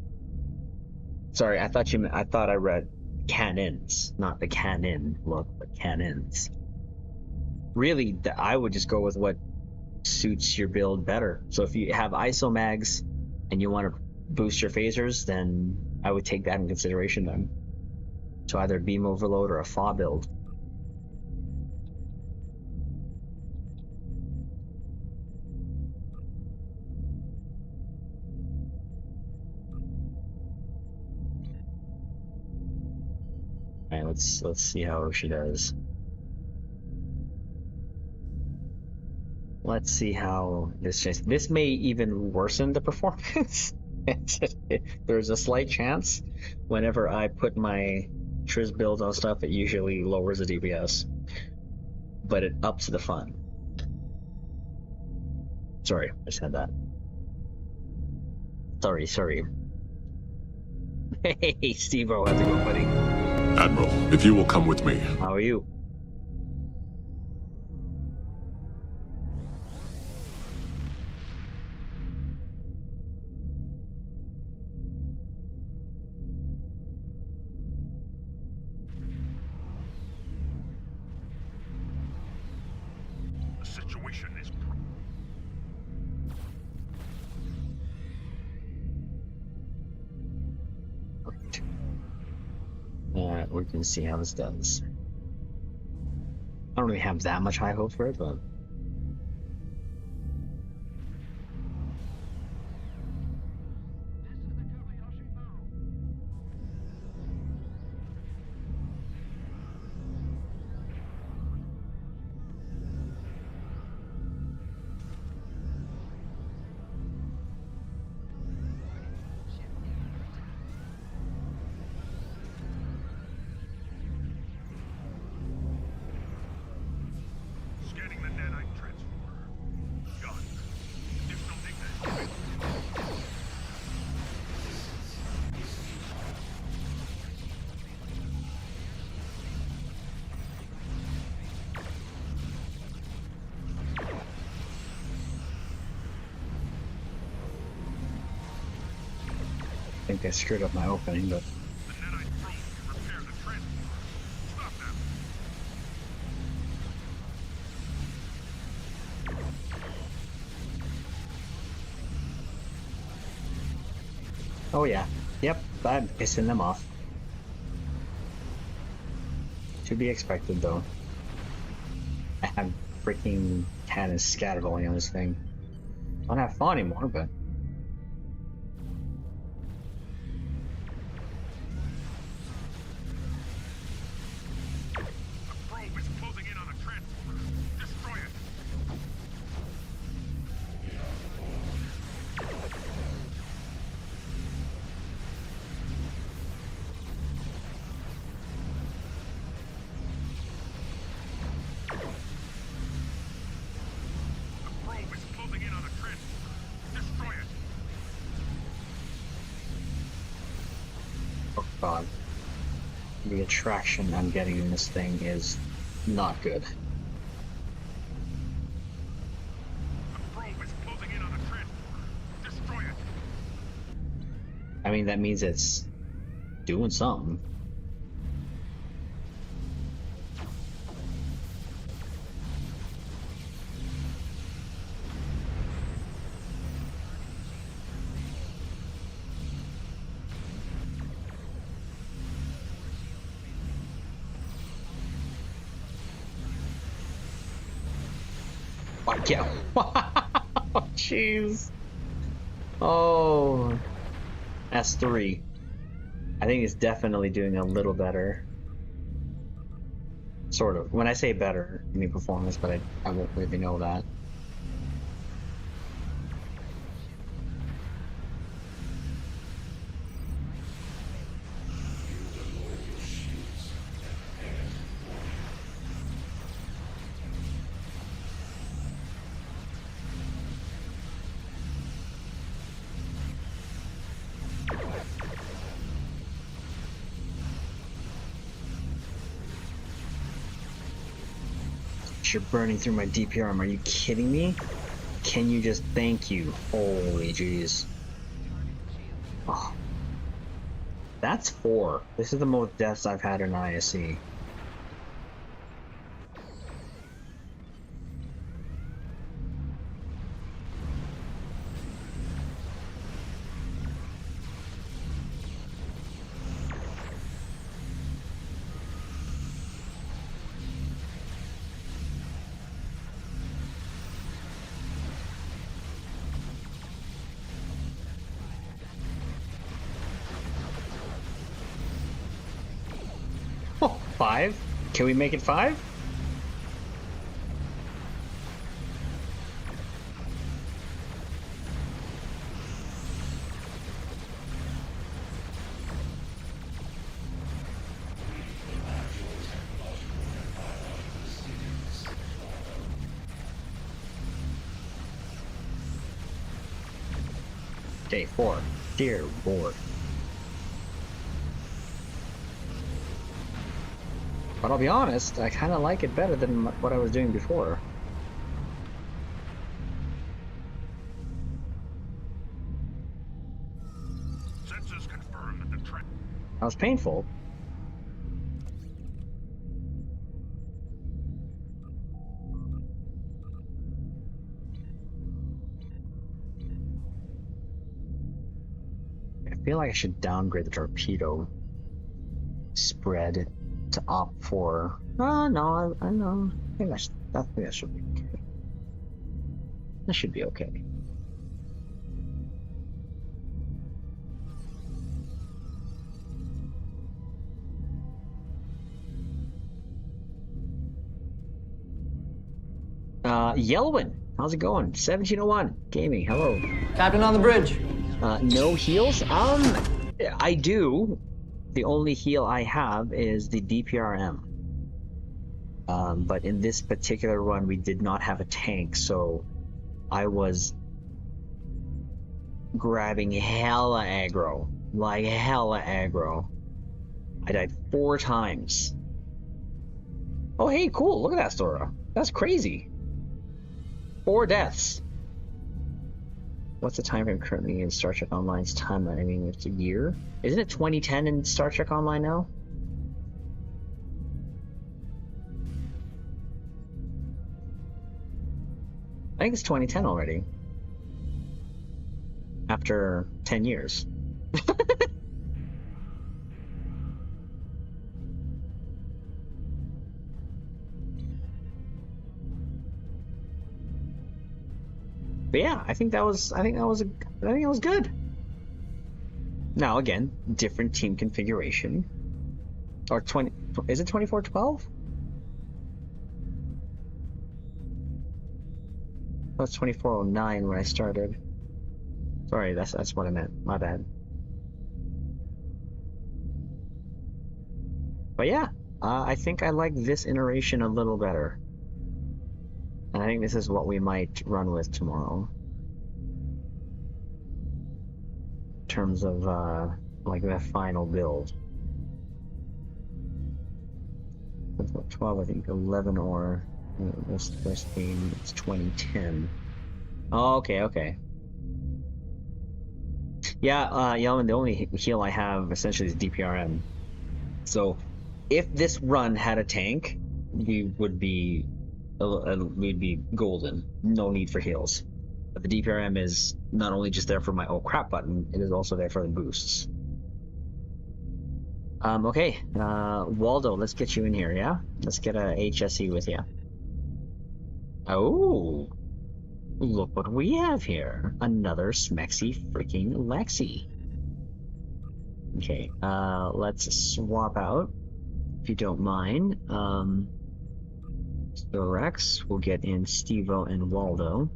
Sorry, I thought I read cannons, not the cannon look, but cannons. Really, I would just go with what suits your build better. So if you have ISO mags and you want to boost your phasers, then I would take that in consideration then. So either beam overload or a FA build. Alright, let's see how she does. Let's see how this may even worsen the performance. There's a slight chance. Whenever I put my Triz build on stuff, it usually lowers the DPS, but it ups the fun. Sorry, I said that. Sorry. Hey, Steve-O, how's it going, buddy? Admiral, if you will come with me. How are you? The situation is... Perfect. We can see how this does. I don't really have that much high hope for it, but Scanning the nanite transformer. Done. There's something that... I think I screwed up my opening, but The nanite probe can repair the transformer. Stop them. oh yeah. Yep, I'm pissing them off. To be expected, though. I have freaking cannons scatterballing on this thing. Don't have fun anymore, but The probe is closing in on a transformer. Destroy it. The probe is closing in on a transformer. Destroy it. oh god. The attraction I'm getting in this thing is not good. The probe is closing in on a transformer. Destroy it. I mean, that means it's doing something. Fuck yeah. Oh, jeez. Oh. That's 3. I think it's definitely doing a little better. Sort of. When I say better, I mean performance, but I won't really know that. You're burning through my DP armor. Are you kidding me? Can you just thank you? Holy jeez. Oh. That's 4. This is the most deaths I've had in ISC. Oh, 5? Can we make it 5? Okay, 4. Dear Lord. But I'll be honest, I kind of like it better than what I was doing before. Sensors confirm that the trend. That was painful. I feel like I should downgrade the torpedo spread to opt for. Oh no, I know. I think that should be okay. That should be okay. Yelwin, how's it going? 1701 gaming. Hello. Captain on the bridge. No heals? I do. The only heal I have is the DPRM. But in this particular run, we did not have a tank, so I was grabbing hella aggro. Like hella aggro. I died 4 times. Oh, hey, cool. Look at that, Stora. That's crazy. 4 deaths. What's the time frame currently in Star Trek Online's timeline? I mean, it's a year? Isn't it 2010 in Star Trek Online now? I think it's 2010 already. After 10 years. But yeah, I think that was good. Now again, different team configuration. Or 20, is it 2412? That's 2409 when I started. Sorry, that's what I meant. My bad. But yeah, I think I like this iteration a little better. And I think this is what we might run with tomorrow. In terms of, like, the final build. 12, I think 11 or... this first game, it's 2010. Oh, okay. Yeah, Yelman, the only heal I have essentially is DPRM. So, if this run had a tank, we'd be golden. No need for heals. But the DPRM is not only just there for my oh crap button, it is also there for the boosts. Okay, Waldo, let's get you in here, yeah? Let's get a HSE with you. Oh, look what we have here. Another Smexy freaking Lexi. Okay, let's swap out, if you don't mind. So Rex, we'll get in Stevo and Waldo.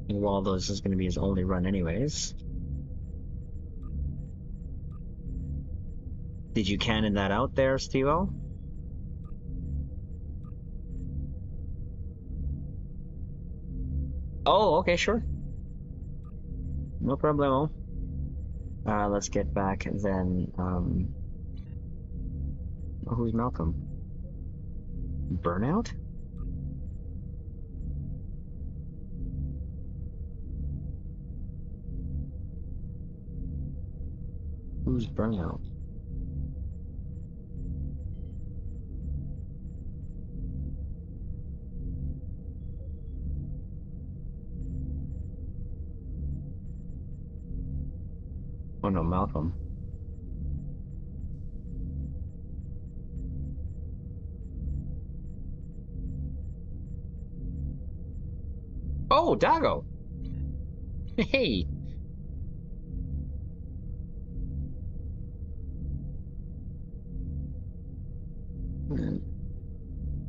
And Waldo's is going to be his only run anyways. Did you cannon that out there, Stevo? Oh, okay, sure. No problemo. Let's get back then. Who's Malcolm? Burnout? Who's Burnout? Oh no, Malcolm. Oh, Dago! Hey!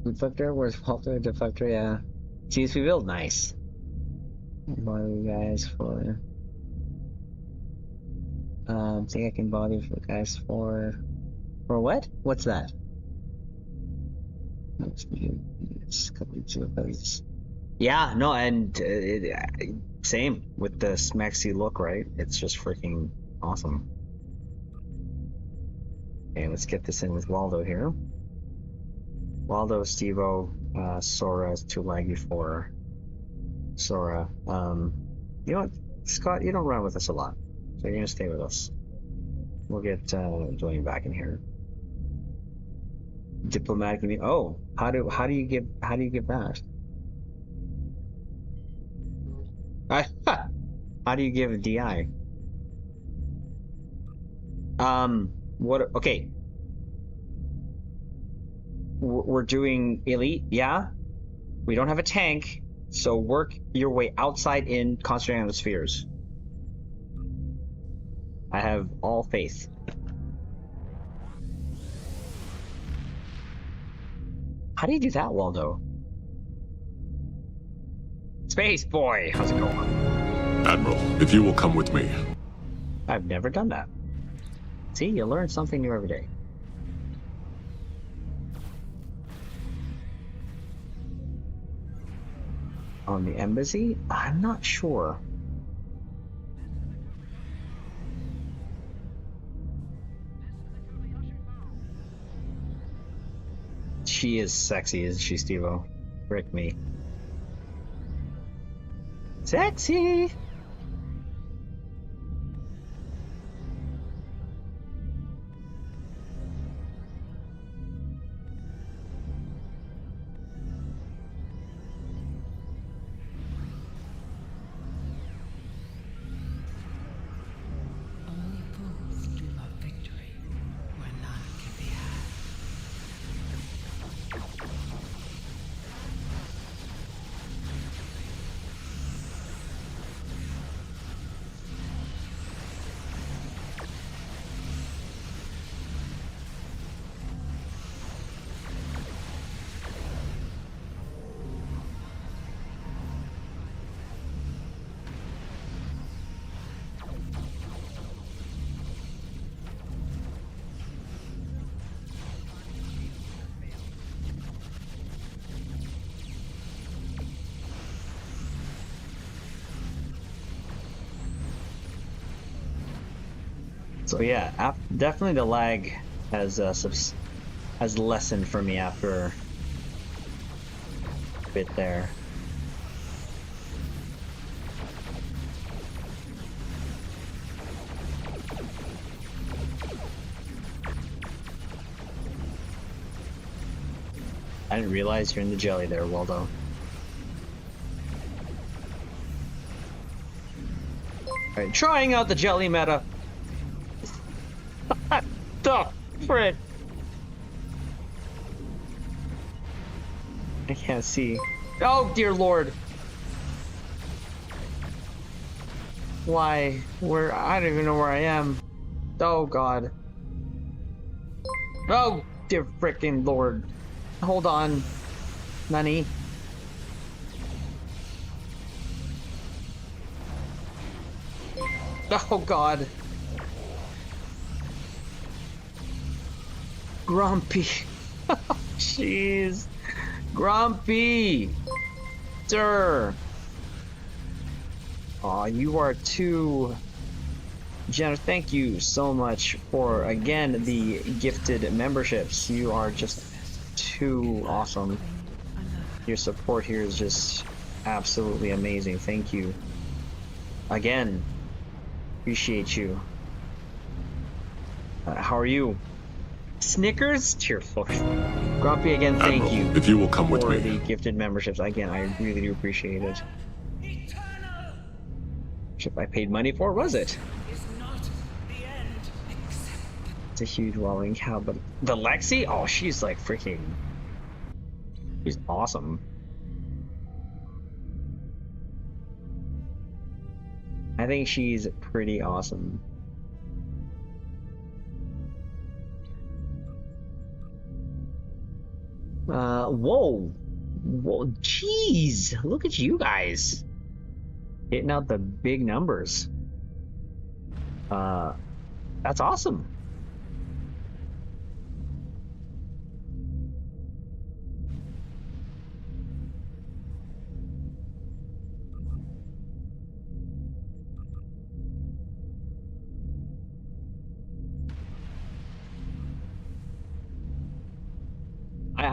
Deflector? Where's Walter? Deflector, yeah. CSP build, nice. Bother you guys for... think I can bother you guys for... For what? What's that? It's a couple of two. Yeah, no, and same with the Smexy look, right? It's just freaking awesome. Okay, let's get this in with Waldo here. Waldo, Stevo, Sora is too laggy for Sora. You know what, Scott, you don't run with us a lot, so you're gonna stay with us. We'll get Julian back in here. Diplomatically. Oh, how do you give that? How do you give a DI? What? Okay, we're doing elite, yeah. We don't have a tank, so work your way outside in, concentrating on the spheres. I have all faith. How do you do that, Waldo? Space boy, how's it going? Admiral, if you will come with me. I've never done that. See, you learn something new every day. On the embassy? I'm not sure. She is sexy, isn't she, Stevo? Frick me. Sexy! Only fools dream of victory where none can be had. So yeah, definitely the lag has lessened for me after a bit there. I didn't realize you're in the jelly there, Waldo. Alright, trying out the jelly meta. The frick! I can't see. Oh dear lord! Why? Where? I don't even know where I am. Oh god. Oh dear frickin' lord. Hold on. Nani? Oh god. Grumpy. Jeez. Grumpy. Sir. Aw, you are too generous. Thank you so much for, again, the gifted memberships. You are just too awesome. Your support here is just absolutely amazing. Thank you. Again. Appreciate you. How are you? Snickers? Cheerful. Grumpy, again, thank Admiral, you. if you will come with for me. the gifted memberships. Again, I really do appreciate it. Ship I paid money for, was it? It's a huge wallowing cow, but the Lexi? Oh, she's like freaking... She's awesome. I think she's pretty awesome. Whoa. Whoa, jeez. Look at you guys. Hitting out the big numbers. That's awesome.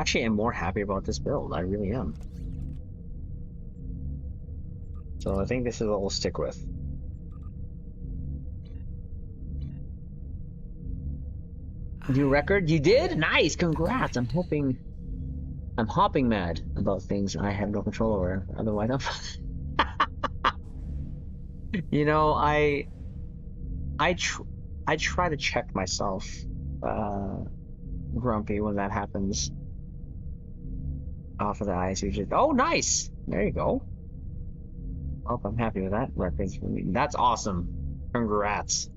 actually am more happy about this build. I really am. So I think this is what we'll stick with. New record? You did? Nice! Congrats! I'm hopping mad about things I have no control over. Otherwise, you know, I try to check myself, grumpy when that happens. Off of the ice, usually. Oh, nice! There you go. Oh, I'm happy with that record. That's awesome. Congrats.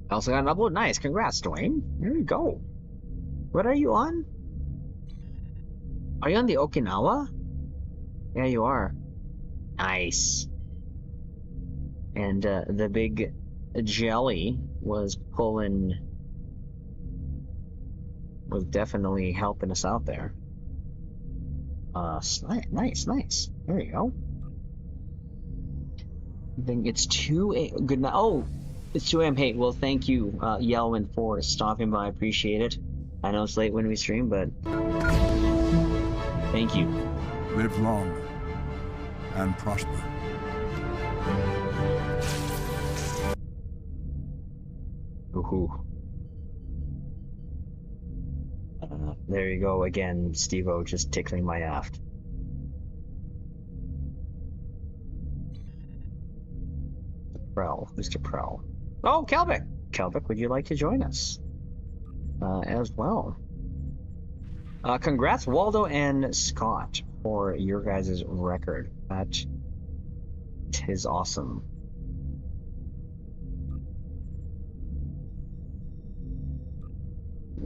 I also got an upload. Nice. Congrats, Dwayne. There you go. What are you on? Are you on the Okinawa? Yeah, you are. Nice. And the big jelly was definitely helping us out there. Nice. There you go. I think it's 2 a.m. Good night. Oh, it's 2 a.m. Hey, well, thank you, Yelwin, for stopping by. I appreciate it. I know it's late when we stream, but thank you. Live long and prosper. Ooh. There you go again, Steve-O, just tickling my aft. Mr. Prell. Oh, Kelvic! Kelvic, would you like to join us? As well. Congrats, Waldo and Scott, for your guys' record. That is awesome.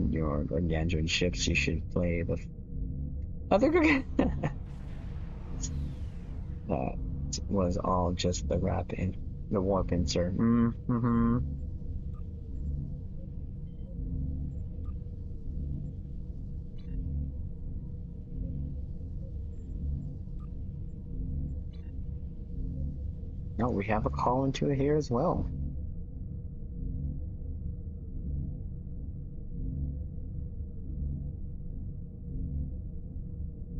Your gargantuan ships, you should play the other That was all just the wrap in the warp insert. Mm-hmm. No, we have a call into it here as well.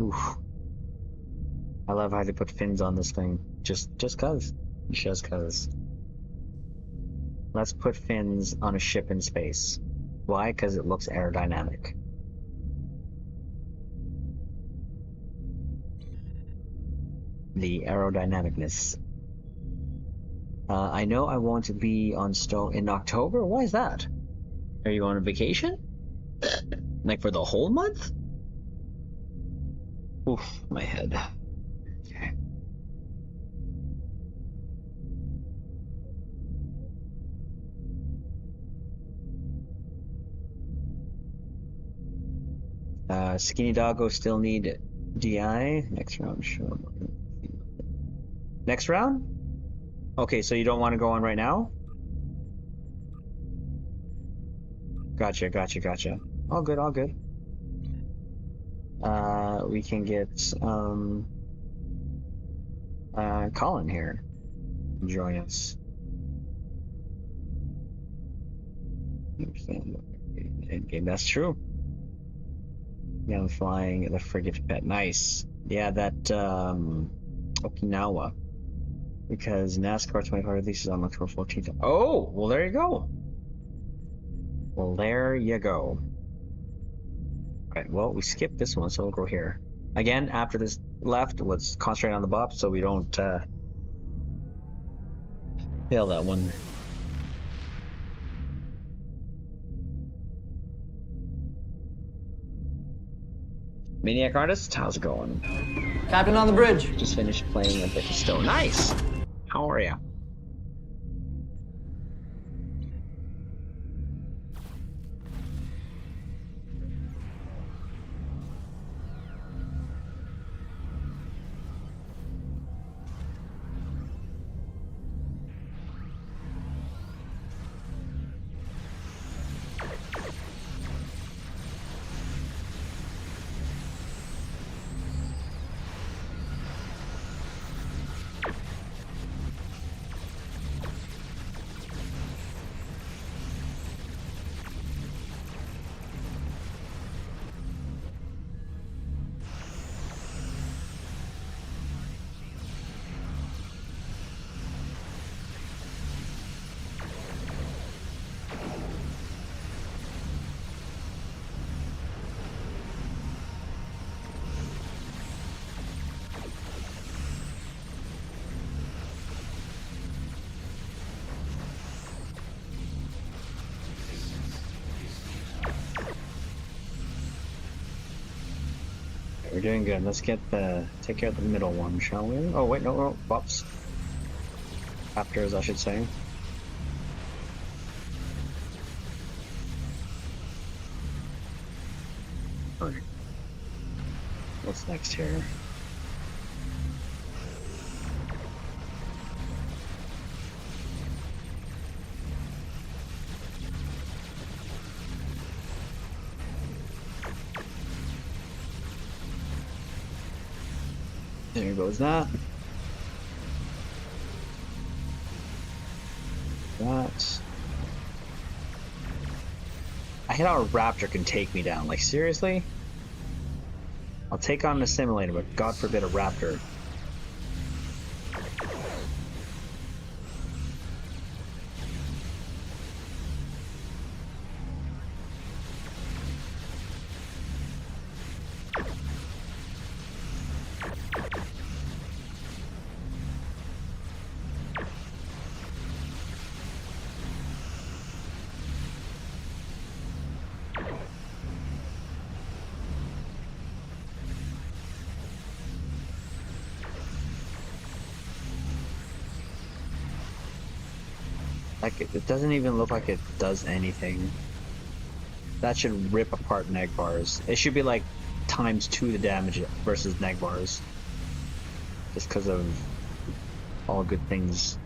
Oof. I love how they put fins on this thing. Just cause. Just cause. Let's put fins on a ship in space. Why? Because it looks aerodynamic. The aerodynamicness. I know I want to be on Stone in October. Why is that? Are you on a vacation? Like for the whole month? Oof, my head. Okay. Skinny Doggo still need DI. Next round, sure. Next round? Okay, so you don't want to go on right now? Gotcha. All good. We can get Colin here. Join us. Endgame, that's true. Yeah, I'm flying the frigate pet. Nice. Yeah, that Okinawa. Because NASCAR 25 releases on October 14th. Oh, well, there you go. Alright, well, we skipped this one, so we'll go here. Again, after this left, let's concentrate on the buff so we don't fail that one. Maniac Artist, how's it going? Captain on the bridge. Just finished playing a bit of Stone. Nice! How are ya? doing good. Let's take care of the middle one, shall we? Oh wait, no, whoops. Raptors, I should say. Alright. What's next here? There goes that. I hate how a raptor can take me down. Like, seriously? I'll take on an assimilator, but God forbid a raptor. Like, it doesn't even look like it does anything. That should rip apart neg bars. It should be like ×2 the damage versus neg bars. Just because of all good things.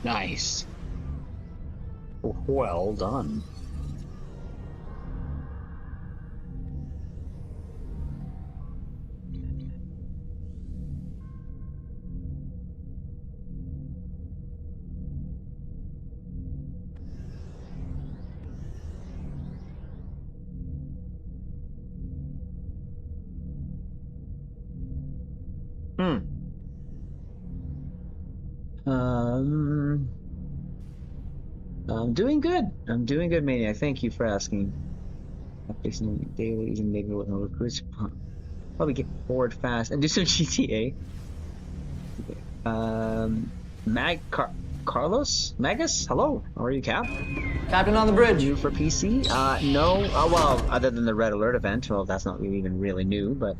Nice. Well done. I'm doing good. I'm doing good, Maniac. Thank you for asking. I'm fixing dailies and maybe with no recruits. Probably get bored fast and do some GTA. Carlos? Magus? Hello. How are you, Cap? Captain on the bridge. New for PC? No. Well, other than the Red Alert event. Well, that's not even really new, but...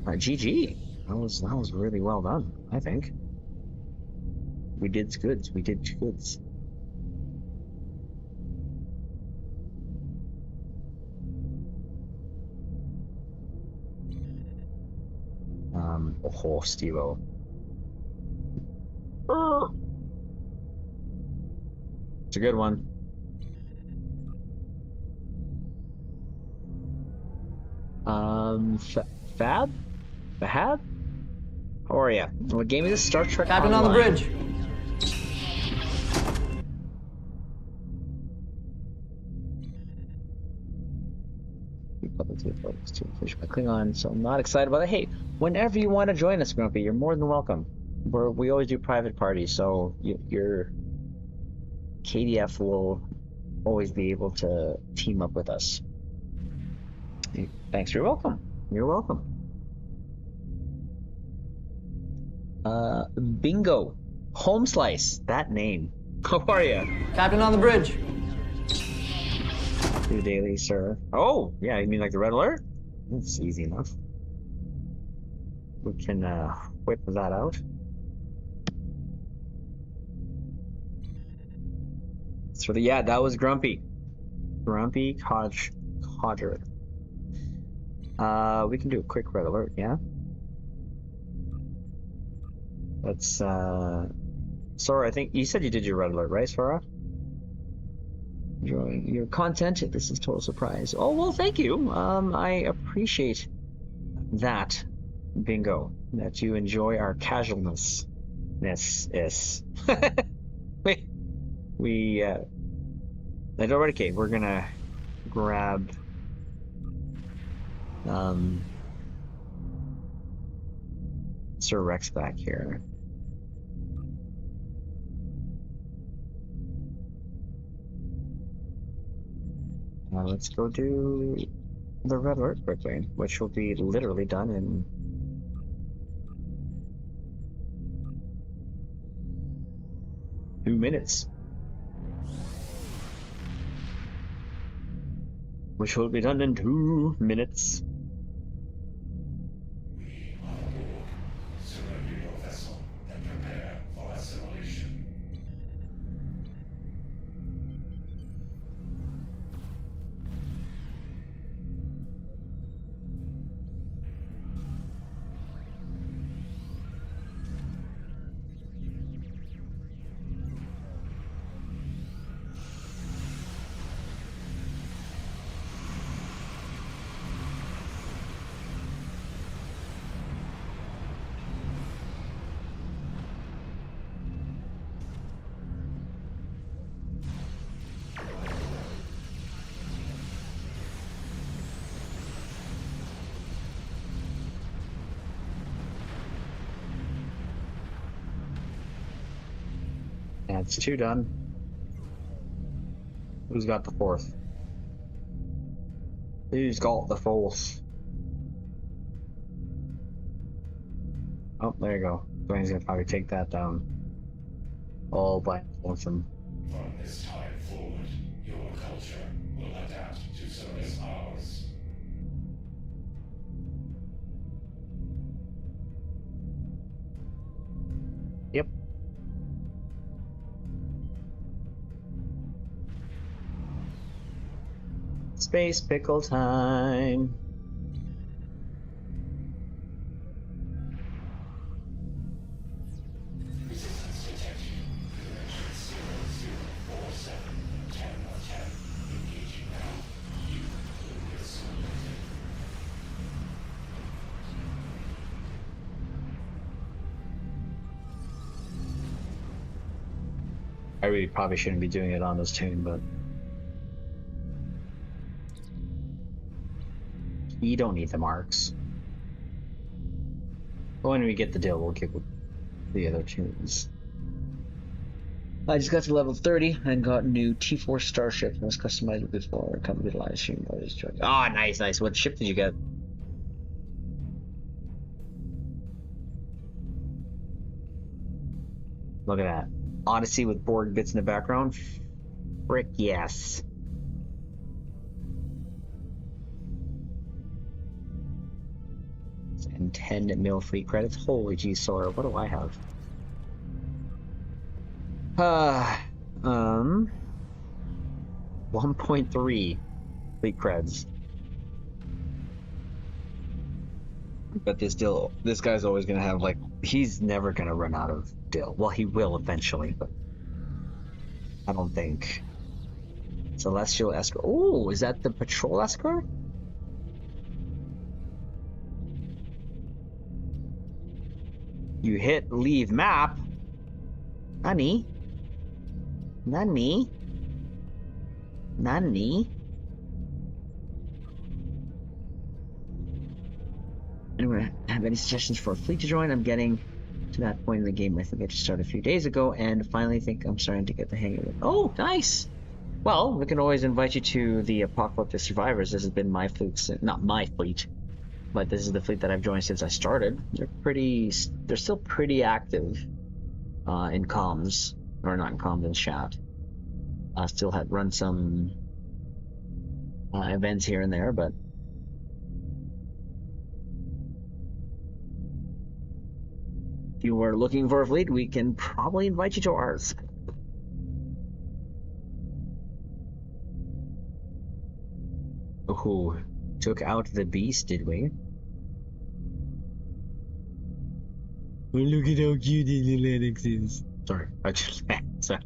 GG. That was really well done, I think. We did goods. We did goods. Oh, Steve-O. It's a good one. Fab? Fahad? How are ya? What game is this? Star Trek Captain Online. on the bridge. Fish by Klingon, so I'm not excited about it. Hey, whenever you want to join us, Grumpy, you're more than welcome. We always do private parties, so your KDF will always be able to team up with us. Thanks. You're welcome. You're welcome. Bingo. Home Slice. That name. How are you? Captain on the bridge. Do daily, sir. Oh, yeah, you mean like the Red Alert? That's easy enough. We can whip that out. So yeah, that was Grumpy. Grumpy Codger. We can do a quick Red Alert, yeah? Let's Sora, I think you said you did your Red Alert, right, Sora? Enjoying your content. This is total surprise. Oh, well, thank you. I appreciate that, Bingo, that you enjoy our casualness. Yes. we I already okay, we're gonna grab Sir Rex back here. Let's go do the red alert quickly, which will be literally done in 2 minutes. Which will be done in 2 minutes. Surrender your vessel and prepare for assimilation. That's 2 done. Who's got the 4th? Who's got the 4th? Oh, there you go. Dwayne's gonna probably take that down. All by himself. From this time forward, your culture will adapt to service ours. Yep. Space pickle time. Resistance detection. Direction 0047. 10 of 10. Engaging now. You will be assimilated. I really probably shouldn't be doing it on this tune, but you don't need the marks. But when we get the deal, we'll get the other tunes. I just got to level 30 and got a new T4 starship and was customized before. Come to the live stream. Ah, nice. What ship did you get? Look at that. Odyssey with Borg bits in the background. Frick yes. And 10 mil fleet credits. Holy G Solar, what do I have? 1.3 fleet creds. But this guy's always gonna have, like, he's never gonna run out of dill. Well, he will eventually, but I don't think. Celestial escort. Oh, is that the patrol escort? You hit leave map. Nani? Anyone have any suggestions for a fleet to join? I'm getting to that point in the game. I think I just started a few days ago and finally think I'm starting to get the hang of it. Oh, nice! Well, we can always invite you to the Apocalyptic Survivors. This has been my fleet, not my fleet, but this is the fleet that I've joined since I started. They're still pretty active in comms, or not in comms, in chat. Still had run some events here and there, but if you were looking for a fleet, we can probably invite you to ours. Oh, took out the beast, did we? Oh, look at how cute the little Lennox is. Sorry, sorry.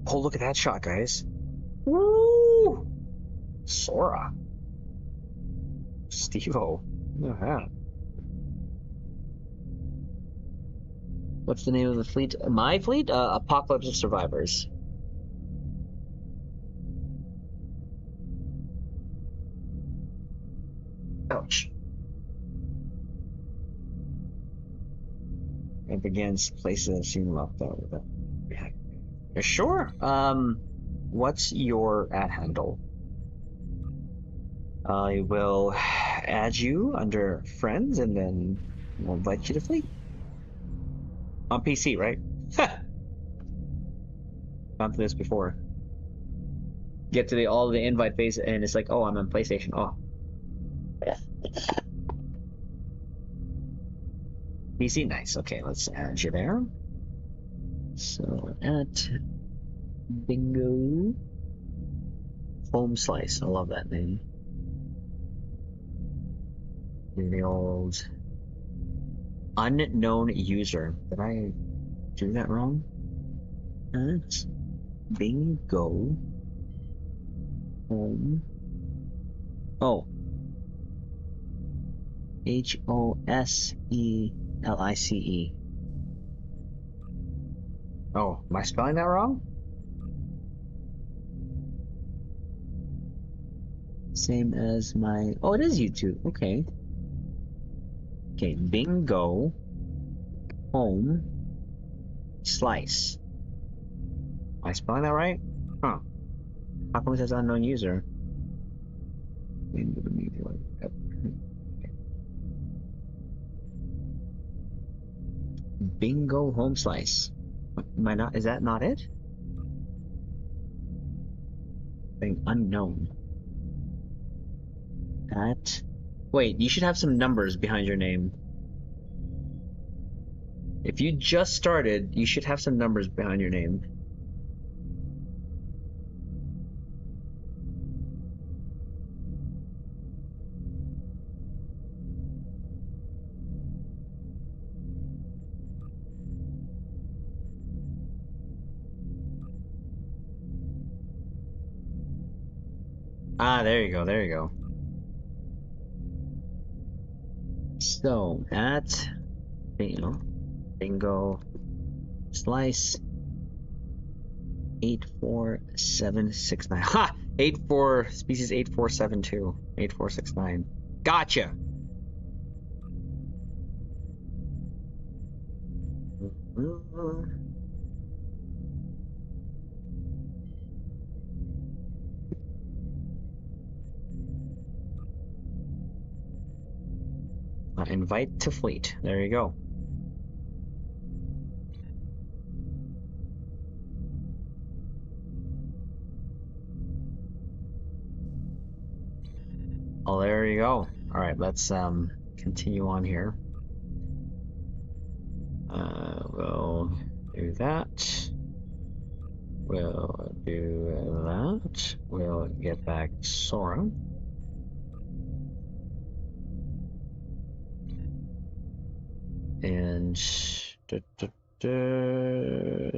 Oh, look at that shot, guys. Woo! Sora. Steve-O. Look at that. What's the name of the fleet? My fleet? Apocalypse of Survivors. Ouch. Up against places I've seen locked out with that. Yeah. Sure. What's your @ handle? I will add you under friends and then we'll invite you to fleet. On PC, right? Gone through this before. Get to all the invite phase and it's like, oh, I'm on PlayStation. Oh. PC, nice. Okay, let's add you there. So at Bingo Home Slice. I love that name. Do the old unknown user. Did I do that wrong? At Bingo Home. Oh. HOSELICE. Oh, am I spelling that wrong? Same as my... Oh, it is YouTube. Okay. Okay, Bingo Home Slice. Am I spelling that right? Huh. How come it says unknown user? Bingo Home Slice. Am I not? Is that not it? Thing unknown. At. Wait, you should have some numbers behind your name. If you just started, you should have some numbers behind your name. Ah, there you go, there you go. So, at, you know, Bingo Slice 84769. Ha! 84 species 8472 8469. Gotcha. Invite to fleet. There you go. Oh, there you go. All right, let's continue on here. We'll do that. We'll do that. We'll get back Sora. And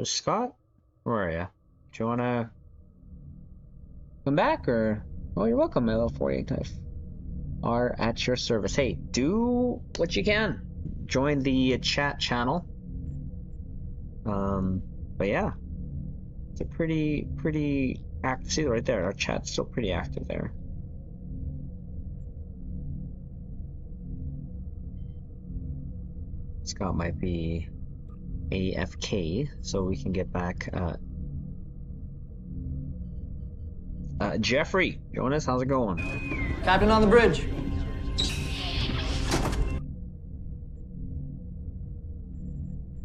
Scott, where are you? Do you wanna come back or? Oh, you're welcome, my little 48 knife. Are at your service. Hey, do what you can. Join the chat channel. But yeah, it's a pretty active. See right there, our chat's still pretty active there. Scott might be AFK, so we can get back. Jeffrey, join us. How's it going? Captain on the bridge.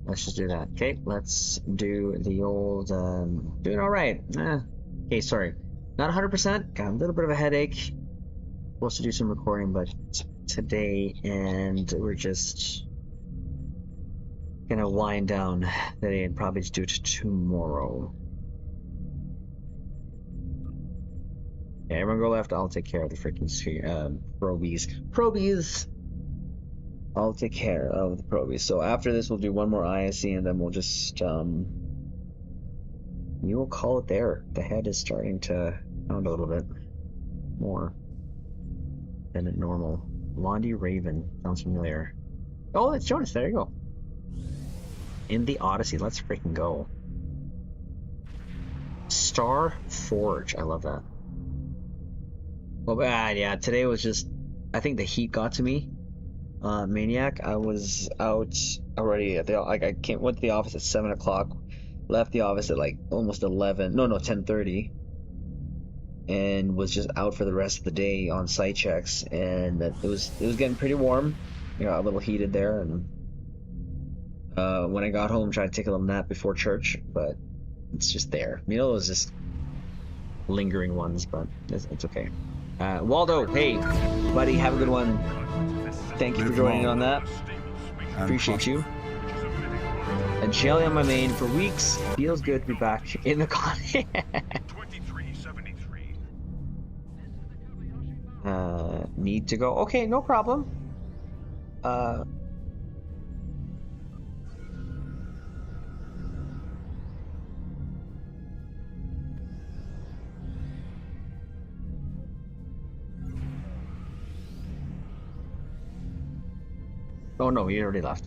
Let's just do that. Okay, let's do the old. Doing all right. Okay, sorry, not 100%. Got a little bit of a headache. Supposed to do some recording, but today, and we're just gonna wind down the day and probably just do it tomorrow. Yeah, everyone go left. I'll take care of the freaking probies. I'll take care of the probies. So after this, we'll do one more ISE, and then we'll just we will call it there. The head is starting to pound a little bit more than normal. Blondie Raven sounds familiar. Oh, it's Jonas. There you go. in the Odyssey. Let's freaking go. Star Forge. I love that. Well, yeah, today was just, I think the heat got to me. Maniac. I was out already at the, like, went to the office at 7 o'clock, left the office at like almost 11, no, 10:30, and was just out for the rest of the day on site checks, and it was getting pretty warm, you know, a little heated there, and when I got home, tried to take a little nap before church, but it's just there. You know, it was just lingering ones, but it's okay. Waldo, hey, buddy, have a good one. Thank you for joining on that. Appreciate you. A jelly on my main for weeks. Feels good to be back in the con. 2373. Need to go. Okay, no problem. Oh no, he already left.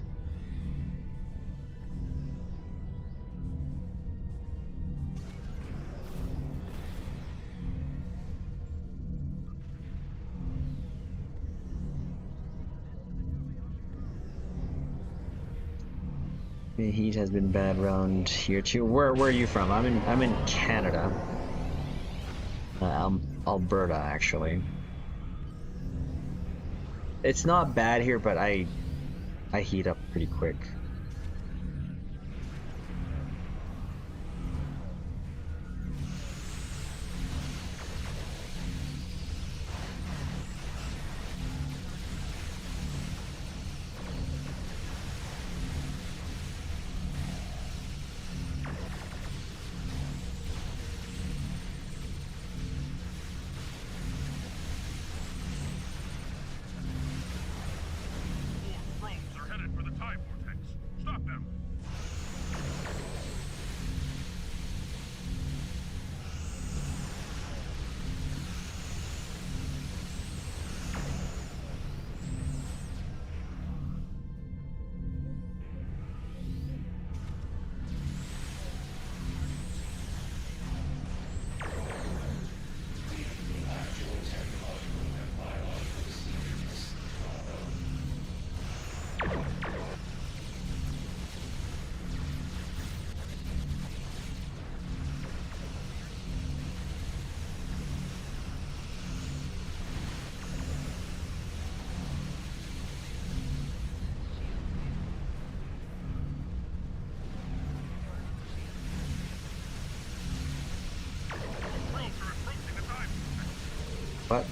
The heat has been bad around here too. Where are you from? I'm in Canada. Alberta actually. It's not bad here, but I heat up pretty quick.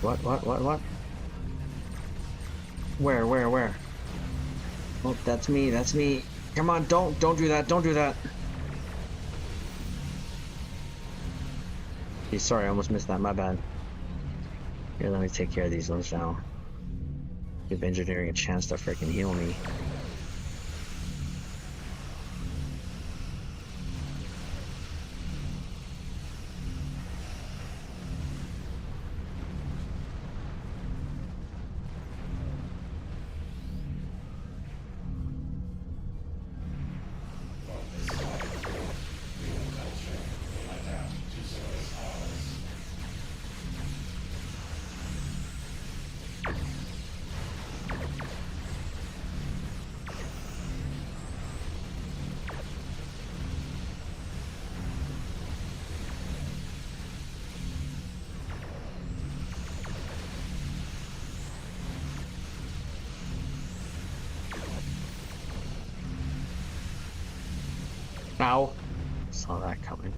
What? Where? Oh, that's me. Come on, don't do that, Hey, sorry, I almost missed that, my bad. Here, let me take care of these ones now. Give engineering a chance to freaking heal me. Ow. Saw that coming.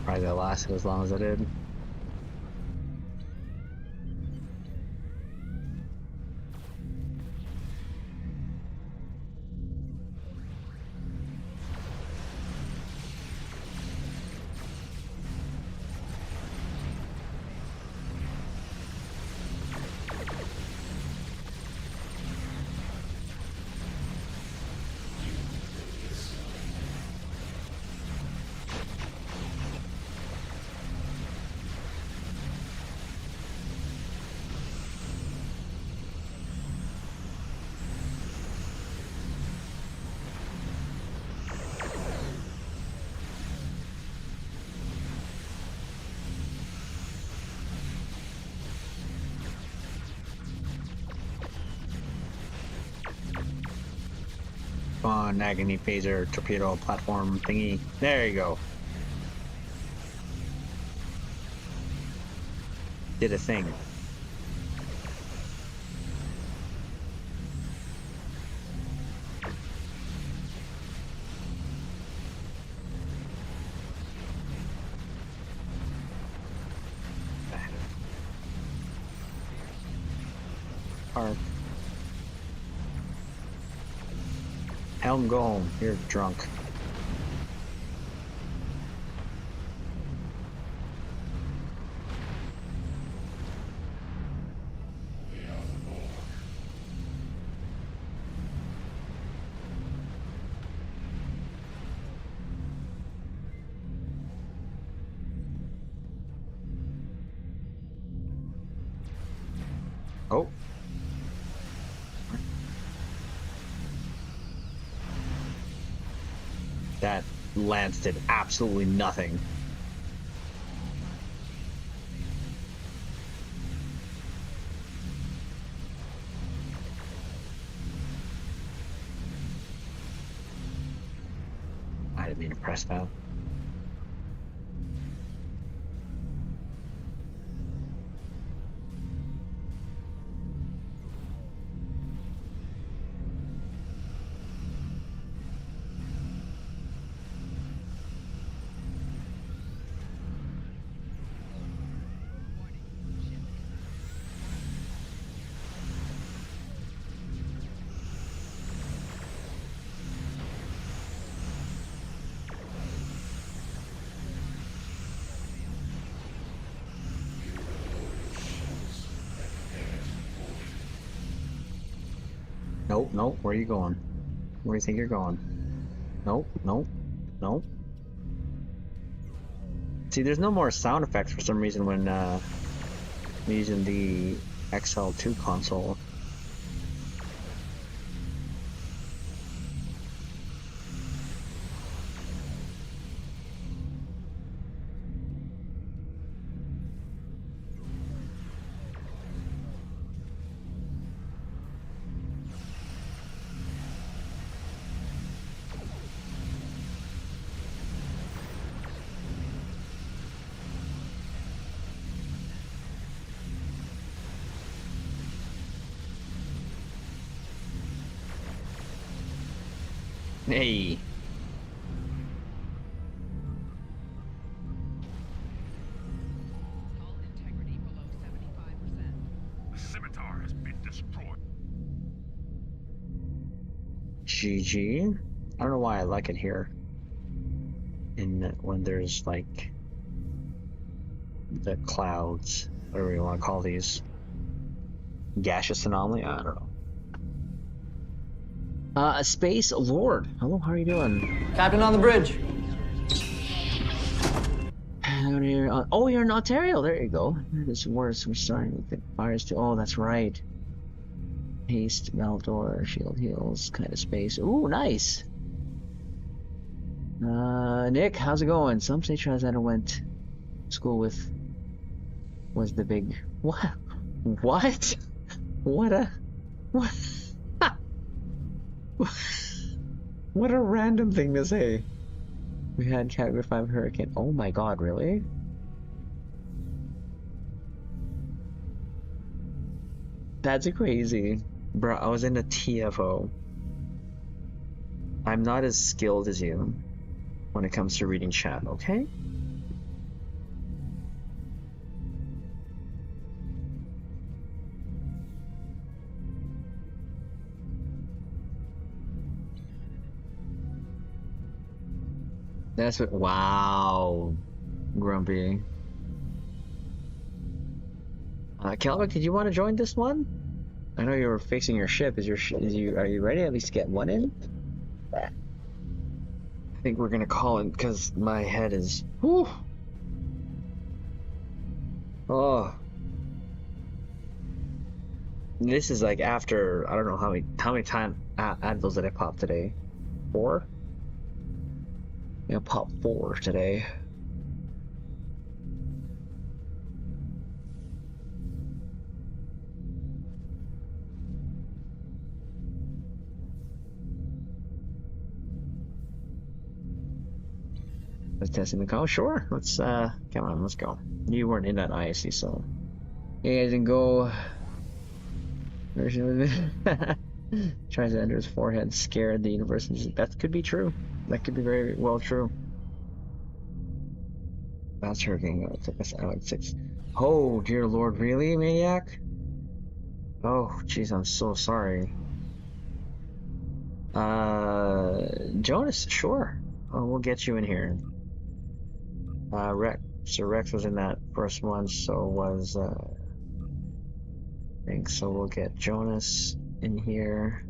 Probably that lasted as long as it did. Spawn, agony, phaser, torpedo, platform thingy. There you go. Did a thing. Park. Helm, go home. You're drunk. Oh. That lance did absolutely nothing. I didn't mean to press that. Nope, nope. Where are you going? Where do you think you're going? Nope, nope, nope. See, there's no more sound effects for some reason when I'm using the XL2 console. Hey. The scimitar has been destroyed. GG. I don't know why I like it here. When there's like the clouds, whatever you want to call these. Gaseous anomaly? I don't know. Space Lord. Hello, how are you doing? Captain on the bridge. Oh, you're in Ontario. There you go. This worse. We're starting with the fires too. Oh, that's right. Haste, Valdor, shield heals, kind of space. Ooh, nice. Nick, how's it going? Some say TriZander went to school with was the big what? What? What? What a random thing to say. We had Category 5 hurricane. Oh my god, really? That's crazy. Bro, I was in a TFO. I'm not as skilled as you when it comes to reading chat, okay? That's what. Wow, Grumpy. Calvin, did you want to join this one? I know you were fixing your ship. Are you ready to at least get one in? I think we're gonna call it because my head is. Whew. Oh. This is like after I don't know how many time advils did I pop today? 4? Yeah, pop 4 today. Let's test the call. Sure. Let's come on. Let's go. You weren't in that ISC, so you guys can go. Version of it. TriZander's forehead scared the universe. That could be true. That could be very well true. That's hurricane. Took us out at 6. Oh dear Lord, really, maniac? Oh, jeez, I'm so sorry. Jonas, sure. Oh, we'll get you in here. Rex. So Rex was in that first one, so was I think so. We'll get Jonas in here,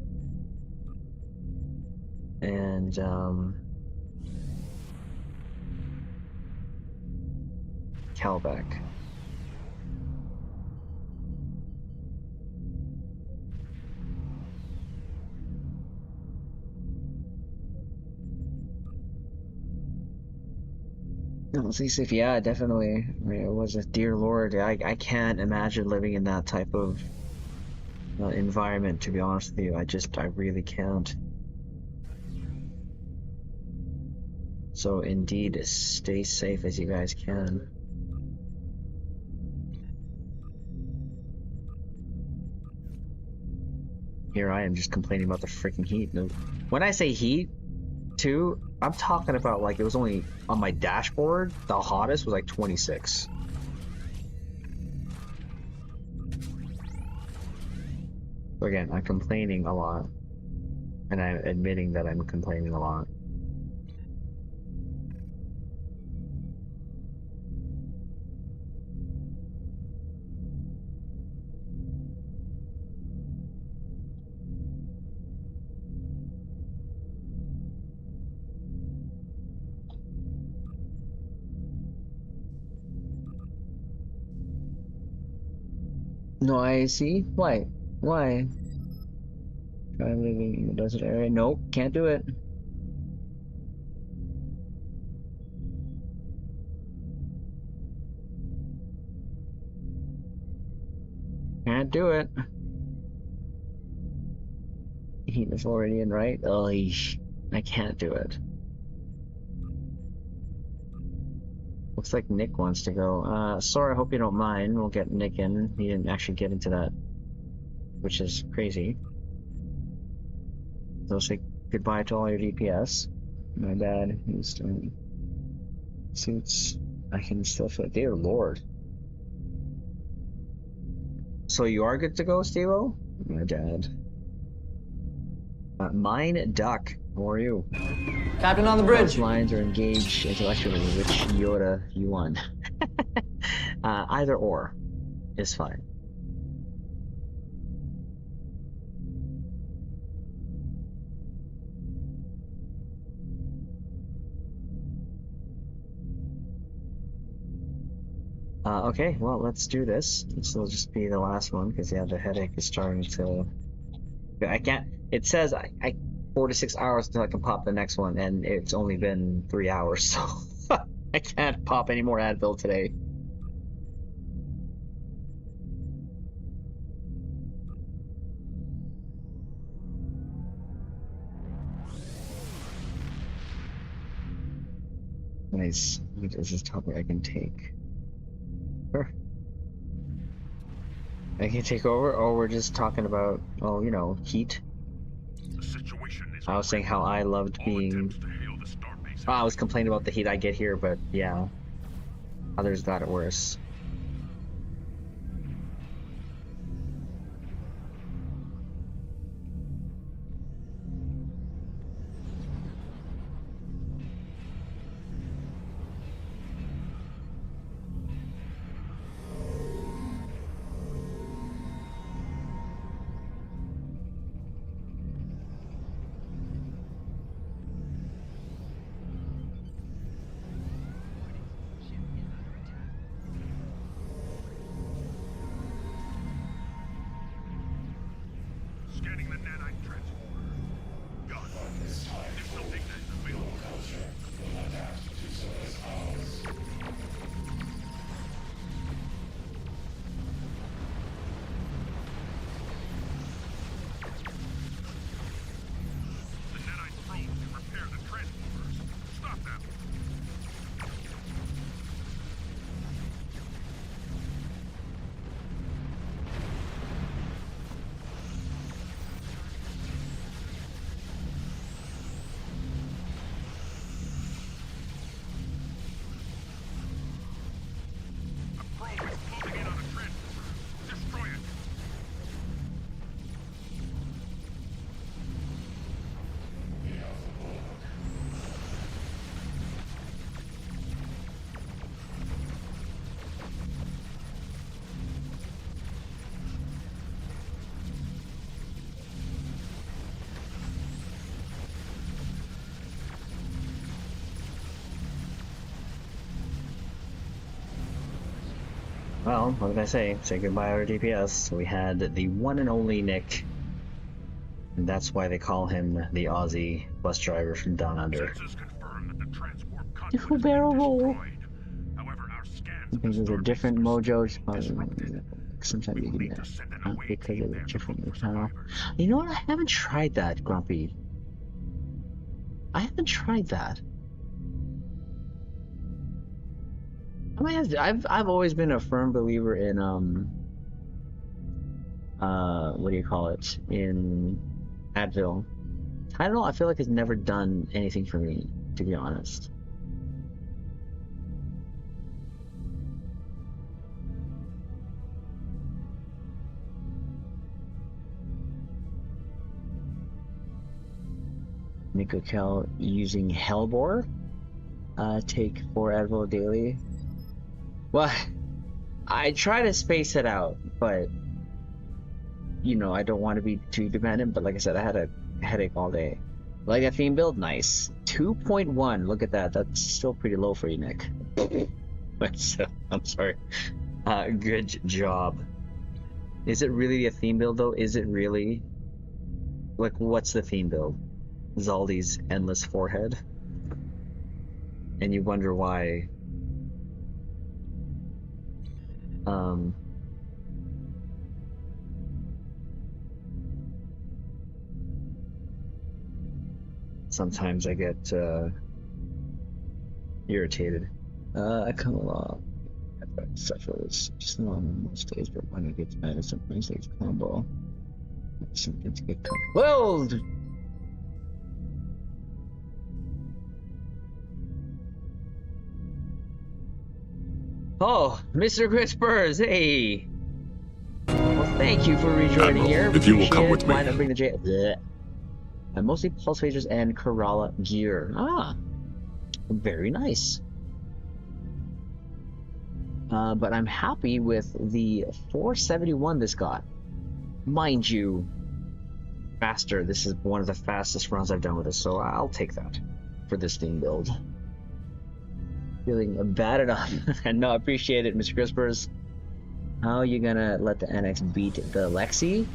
and Calbeck. Let's see if, yeah, definitely. I mean, it was a dear Lord. I can't imagine living in that type of environment, to be honest with you. I really can't. So indeed, stay safe as you guys can. Here I am just complaining about the freaking heat. When I say heat, too, I'm talking about like it was only on my dashboard, the hottest was like 26. So again, I'm complaining a lot, and I'm admitting that I'm complaining a lot. No IAC? Why? Why? Try living in the desert area? Nope, can't do it. Can't do it. Heat is already in, right? Oh, I can't do it. Looks like Nick wants to go. Sorry, I hope you don't mind. We'll get Nick in. He didn't actually get into that, which is crazy. So say goodbye to all your DPS. My bad. He's doing suits. I can still feel. Dear Lord. So you are good to go, Steve-O? My dad. Mine Duck. How are you? Captain on the Those bridge. lines are engaged intellectually. Which Yoda you want? Either or is fine. Okay, well, let's do this. This will just be the last one because yeah, the headache is starting to. I can't. It says I 4 to 6 hours until I can pop the next one, and it's only been 3 hours, so I can't pop any more Advil today. Nice. This is a topic I can take. Sure. I can take over, or we're just talking about, oh, you know, heat. The situation is I was saying how I loved all being. attempts to hail the starbase. I was complaining about the heat I get here, but yeah, others got it worse. Scanning the nanite transformer. God, there's something that's available. The nanite drones can repair the transformers. Stop them. Well, what did I say? Say goodbye to our DPS. We had the one and only Nick. And that's why they call him the Aussie bus driver from Down Under. Sensors confirm that the transwarp conduit Different has been barrel roll. destroyed. However, our scans I of think the there's a starbase different were mojo. disrupted. Sometimes We you will can need to send an away because team of the there to different look for channel. survivors. You know what? I haven't tried that, Grumpy. I haven't tried that. I might have to, I've always been a firm believer in what do you call it, in Advil. Tylenol I feel like has never done anything for me, to be honest. Nico Kel using Hellbore. Take 4 Advil daily. Well, I try to space it out, but you know, I don't want to be too dependent. But like I said, I had a headache all day. Like a theme build, nice. 2.1. Look at that. That's still pretty low for you, Nick. But I'm sorry. Good job. Is it really a theme build though? Is it really? Like, what's the theme build? Zaldi's endless forehead, and you wonder why. Sometimes I get irritated. I come along. Suffers just on most days, but when it gets mad, sometimes it's combo. Something to get well. Oh, Mr. Crispers, hey. Well, thank you for rejoining Admiral, here. if you will come Appreciate with it. me. Why not bring the J? Blech. Mostly pulse phasers and Kerala gear. Ah, very nice. But I'm happy with the 471 this got. Mind you, faster. This is one of the fastest runs I've done with this, so I'll take that for this theme build. Feeling bad enough. And no, I appreciate it, Mr. Crispers. How are you gonna let the NX beat the Lexi?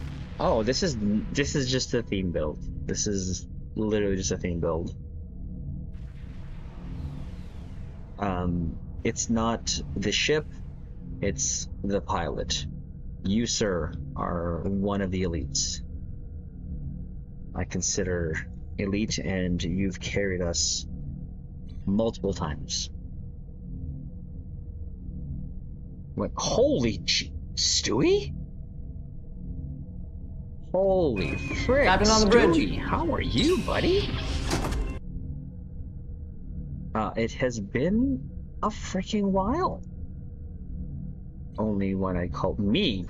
Oh, this is just a theme build. This is literally just a theme build. It's not the ship, it's the pilot. You, sir, are one of the elites. I consider elite, and you've carried us multiple times. What? Holy Stewie? Holy frick, Captain on the bridge. Stewie, how are you, buddy? It has been a freaking while. Only when I called me.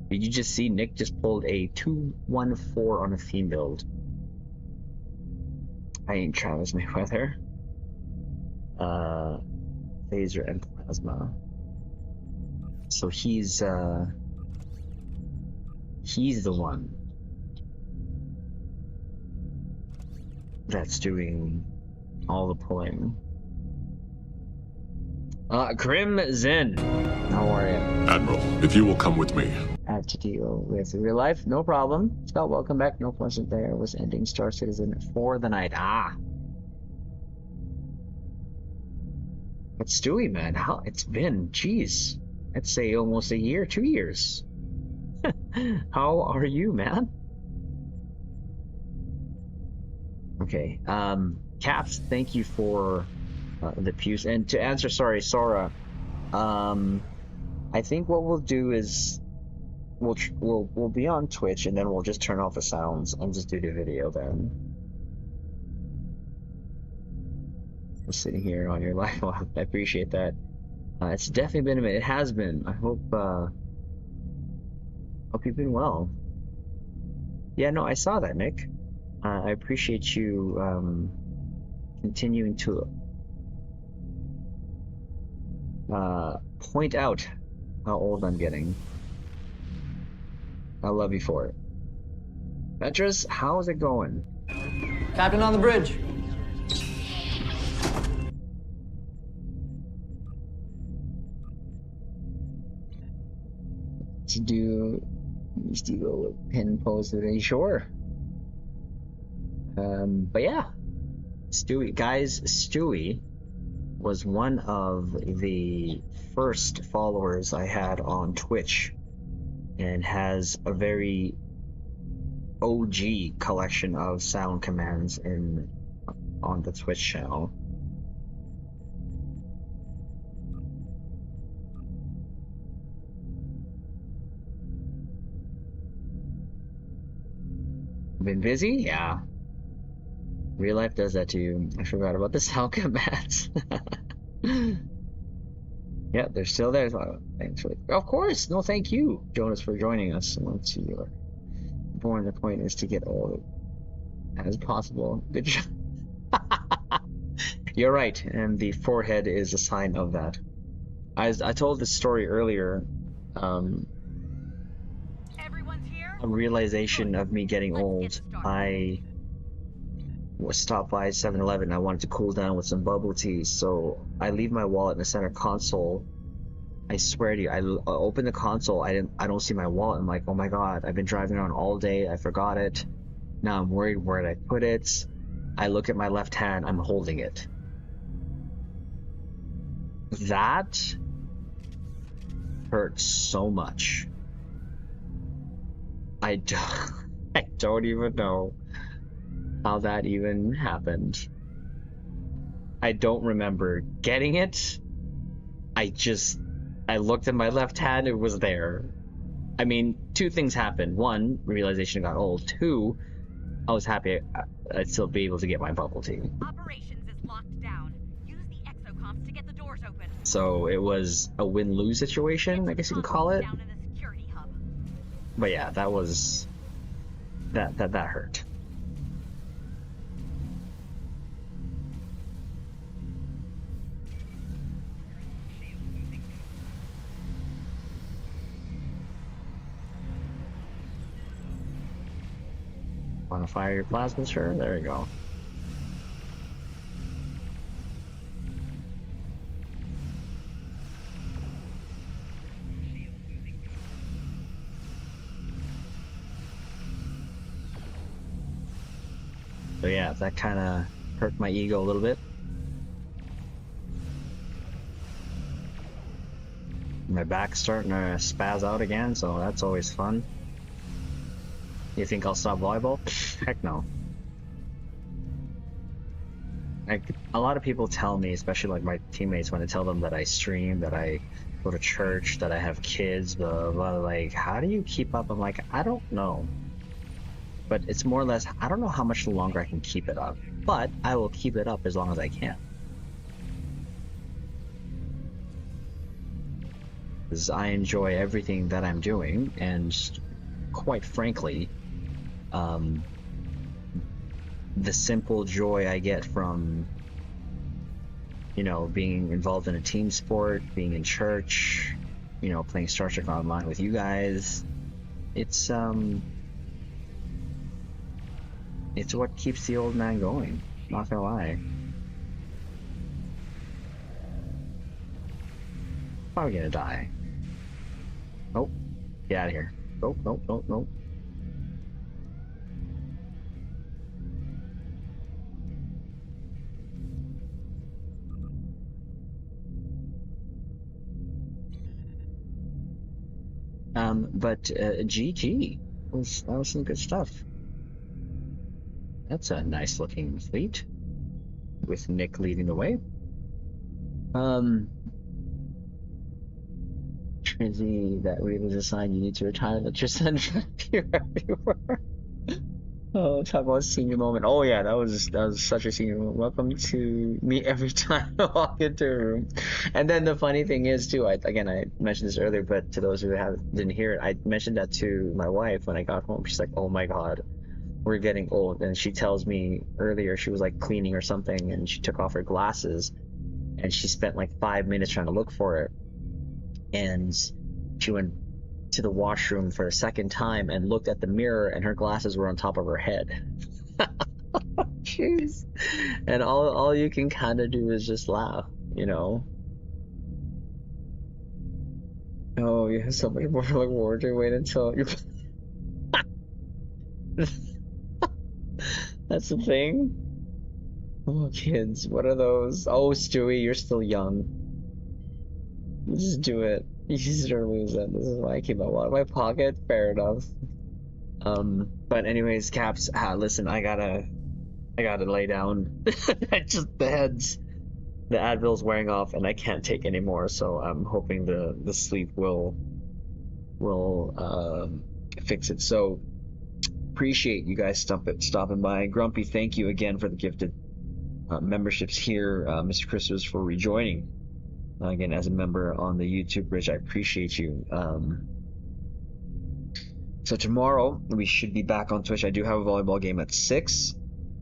Did you just see Nick just pulled a 214 on a theme build? I ain't Travis Mayweather. Phaser and plasma. So he's the one that's doing all the pulling. Grim Zen, how are you? Admiral, if you will come with me. I have to deal with real life, no problem. Scott, welcome back. No question there. Was ending Star Citizen for the night. But Stewie, man, how it's been? Jeez, I'd say almost a year, 2 years. How are you, man? Okay, Caps, thank you for the pews. And to answer, sorry, Sora, I think what we'll do is we'll be on Twitch, and then we'll just turn off the sounds and just do the video then. I'm sitting here on your live. I appreciate that. It's definitely been a minute. It has been. I hope you've been well. Yeah, no, I saw that, Nick. I appreciate you continuing to point out how old I'm getting. I love you for it. Petras, how's it going? Captain on the bridge. to do Steve pin pose today. Sure. But yeah, Stewie was one of the first followers I had on Twitch and has a very OG collection of sound commands on the Twitch channel. Been busy? Yeah. Real life does that to you. I forgot about the sound commands. Yeah, they're still there. Thanks for, of course. No, thank you, Jonas, for joining us. Once you are born, the point is to get old as possible. Good job. You're right, and the forehead is a sign of that. I told this story earlier. Everyone's here? A realization of me getting old. I was stopped by 7-Eleven. I wanted to cool down with some bubble tea, so I leave my wallet in the center console. I swear to you, I open the console. I don't see my wallet. I'm like, oh my god! I've been driving around all day. I forgot it. Now I'm worried where did I put it. I look at my left hand. I'm holding it. That hurt so much. I don't even know how that even happened. I don't remember getting it. I looked at my left hand, it was there. I mean, two things happened. One, realization I got old. Two, I was happy I'd still be able to get my bubble tea. Operations is locked down. Use the exocomms to get the doors open. So it was a win-lose situation, I guess you can call it. Down in the security hub. But yeah, that was that hurt. Want to fire your plasma? Sure, there you go. So yeah, that kind of hurt my ego a little bit. My back's starting to spaz out again, so that's always fun. You think I'll stop volleyball? Heck no. Like, a lot of people tell me, especially like my teammates, when I tell them that I stream, that I go to church, that I have kids, blah, blah, blah, like, how do you keep up? I'm like, I don't know. But it's more or less, I don't know how much longer I can keep it up, but I will keep it up as long as I can. Because I enjoy everything that I'm doing, and quite frankly, the simple joy I get from, you know, being involved in a team sport, being in church, you know, playing Star Trek Online with you guys, it's what keeps the old man going, not gonna lie. Probably gonna die. Nope. Get out of here. Nope, nope, nope, nope. But GG. That was some good stuff. That's a nice looking fleet, with Nick leading the way. Trizzy, that read was a sign you need to retire the TriZander everywhere. Oh, talk about a senior moment. Oh yeah, that was such a senior moment. Welcome to me every time I walk into a room. And then the funny thing is too, I mentioned this earlier, but to those who didn't hear it, I mentioned that to my wife when I got home. She's like, oh my god, we're getting old. And she tells me earlier, she was like cleaning or something, and she took off her glasses, and she spent like 5 minutes trying to look for it. And she went to the washroom for a second time and looked at the mirror, and her glasses were on top of her head. Jeez. And all you can kind of do is just laugh, you know. Oh, you have so much more to look forward to. Wait until you're. That's the thing. Oh, kids, what are those? Oh, Stewie, you're still young. You just do it. You just don't lose it. This is why I keep a lot in my pocket. Fair enough. But anyways, Caps, listen, I gotta lay down. I just the Advil's wearing off, and I can't take anymore. So I'm hoping the sleep will fix it. So appreciate you guys stopping by. Grumpy, thank you again for the gifted memberships here. Mr. Christmas for rejoining again as a member on the YouTube bridge. I appreciate you. So tomorrow we should be back on Twitch. I do have a volleyball game at 6.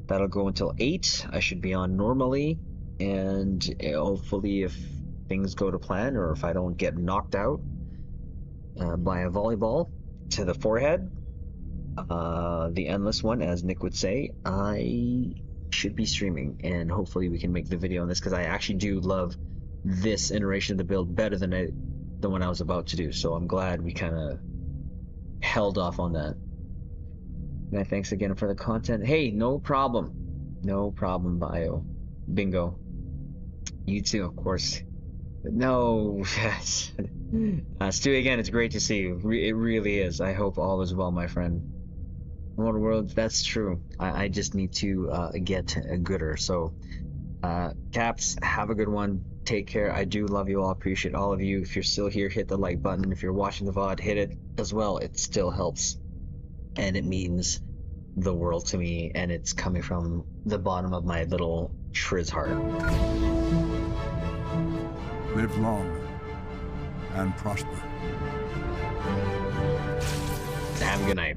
That'll go until 8. I should be on normally, and hopefully if things go to plan, or if I don't get knocked out by a volleyball to the forehead, the endless one, as Nick would say, I should be streaming, and hopefully we can make the video on this, because I actually do love this iteration of the build better than the one I was about to do. So I'm glad we kind of held off on that. And thanks again for the content. Hey, no problem. No problem, Bio. Bingo. You too, of course. No, yes. Stu, again, it's great to see you. It really is. I hope all is well, my friend. Mortal Worlds, that's true. I just need to get gooder. So, Caps, have a good one. Take care. I do love you all. Appreciate all of you. If you're still here, hit the like button. If you're watching the VOD, hit it as well. It still helps. And it means the world to me. And it's coming from the bottom of my little Triz heart. Live long and prosper. Have a good night.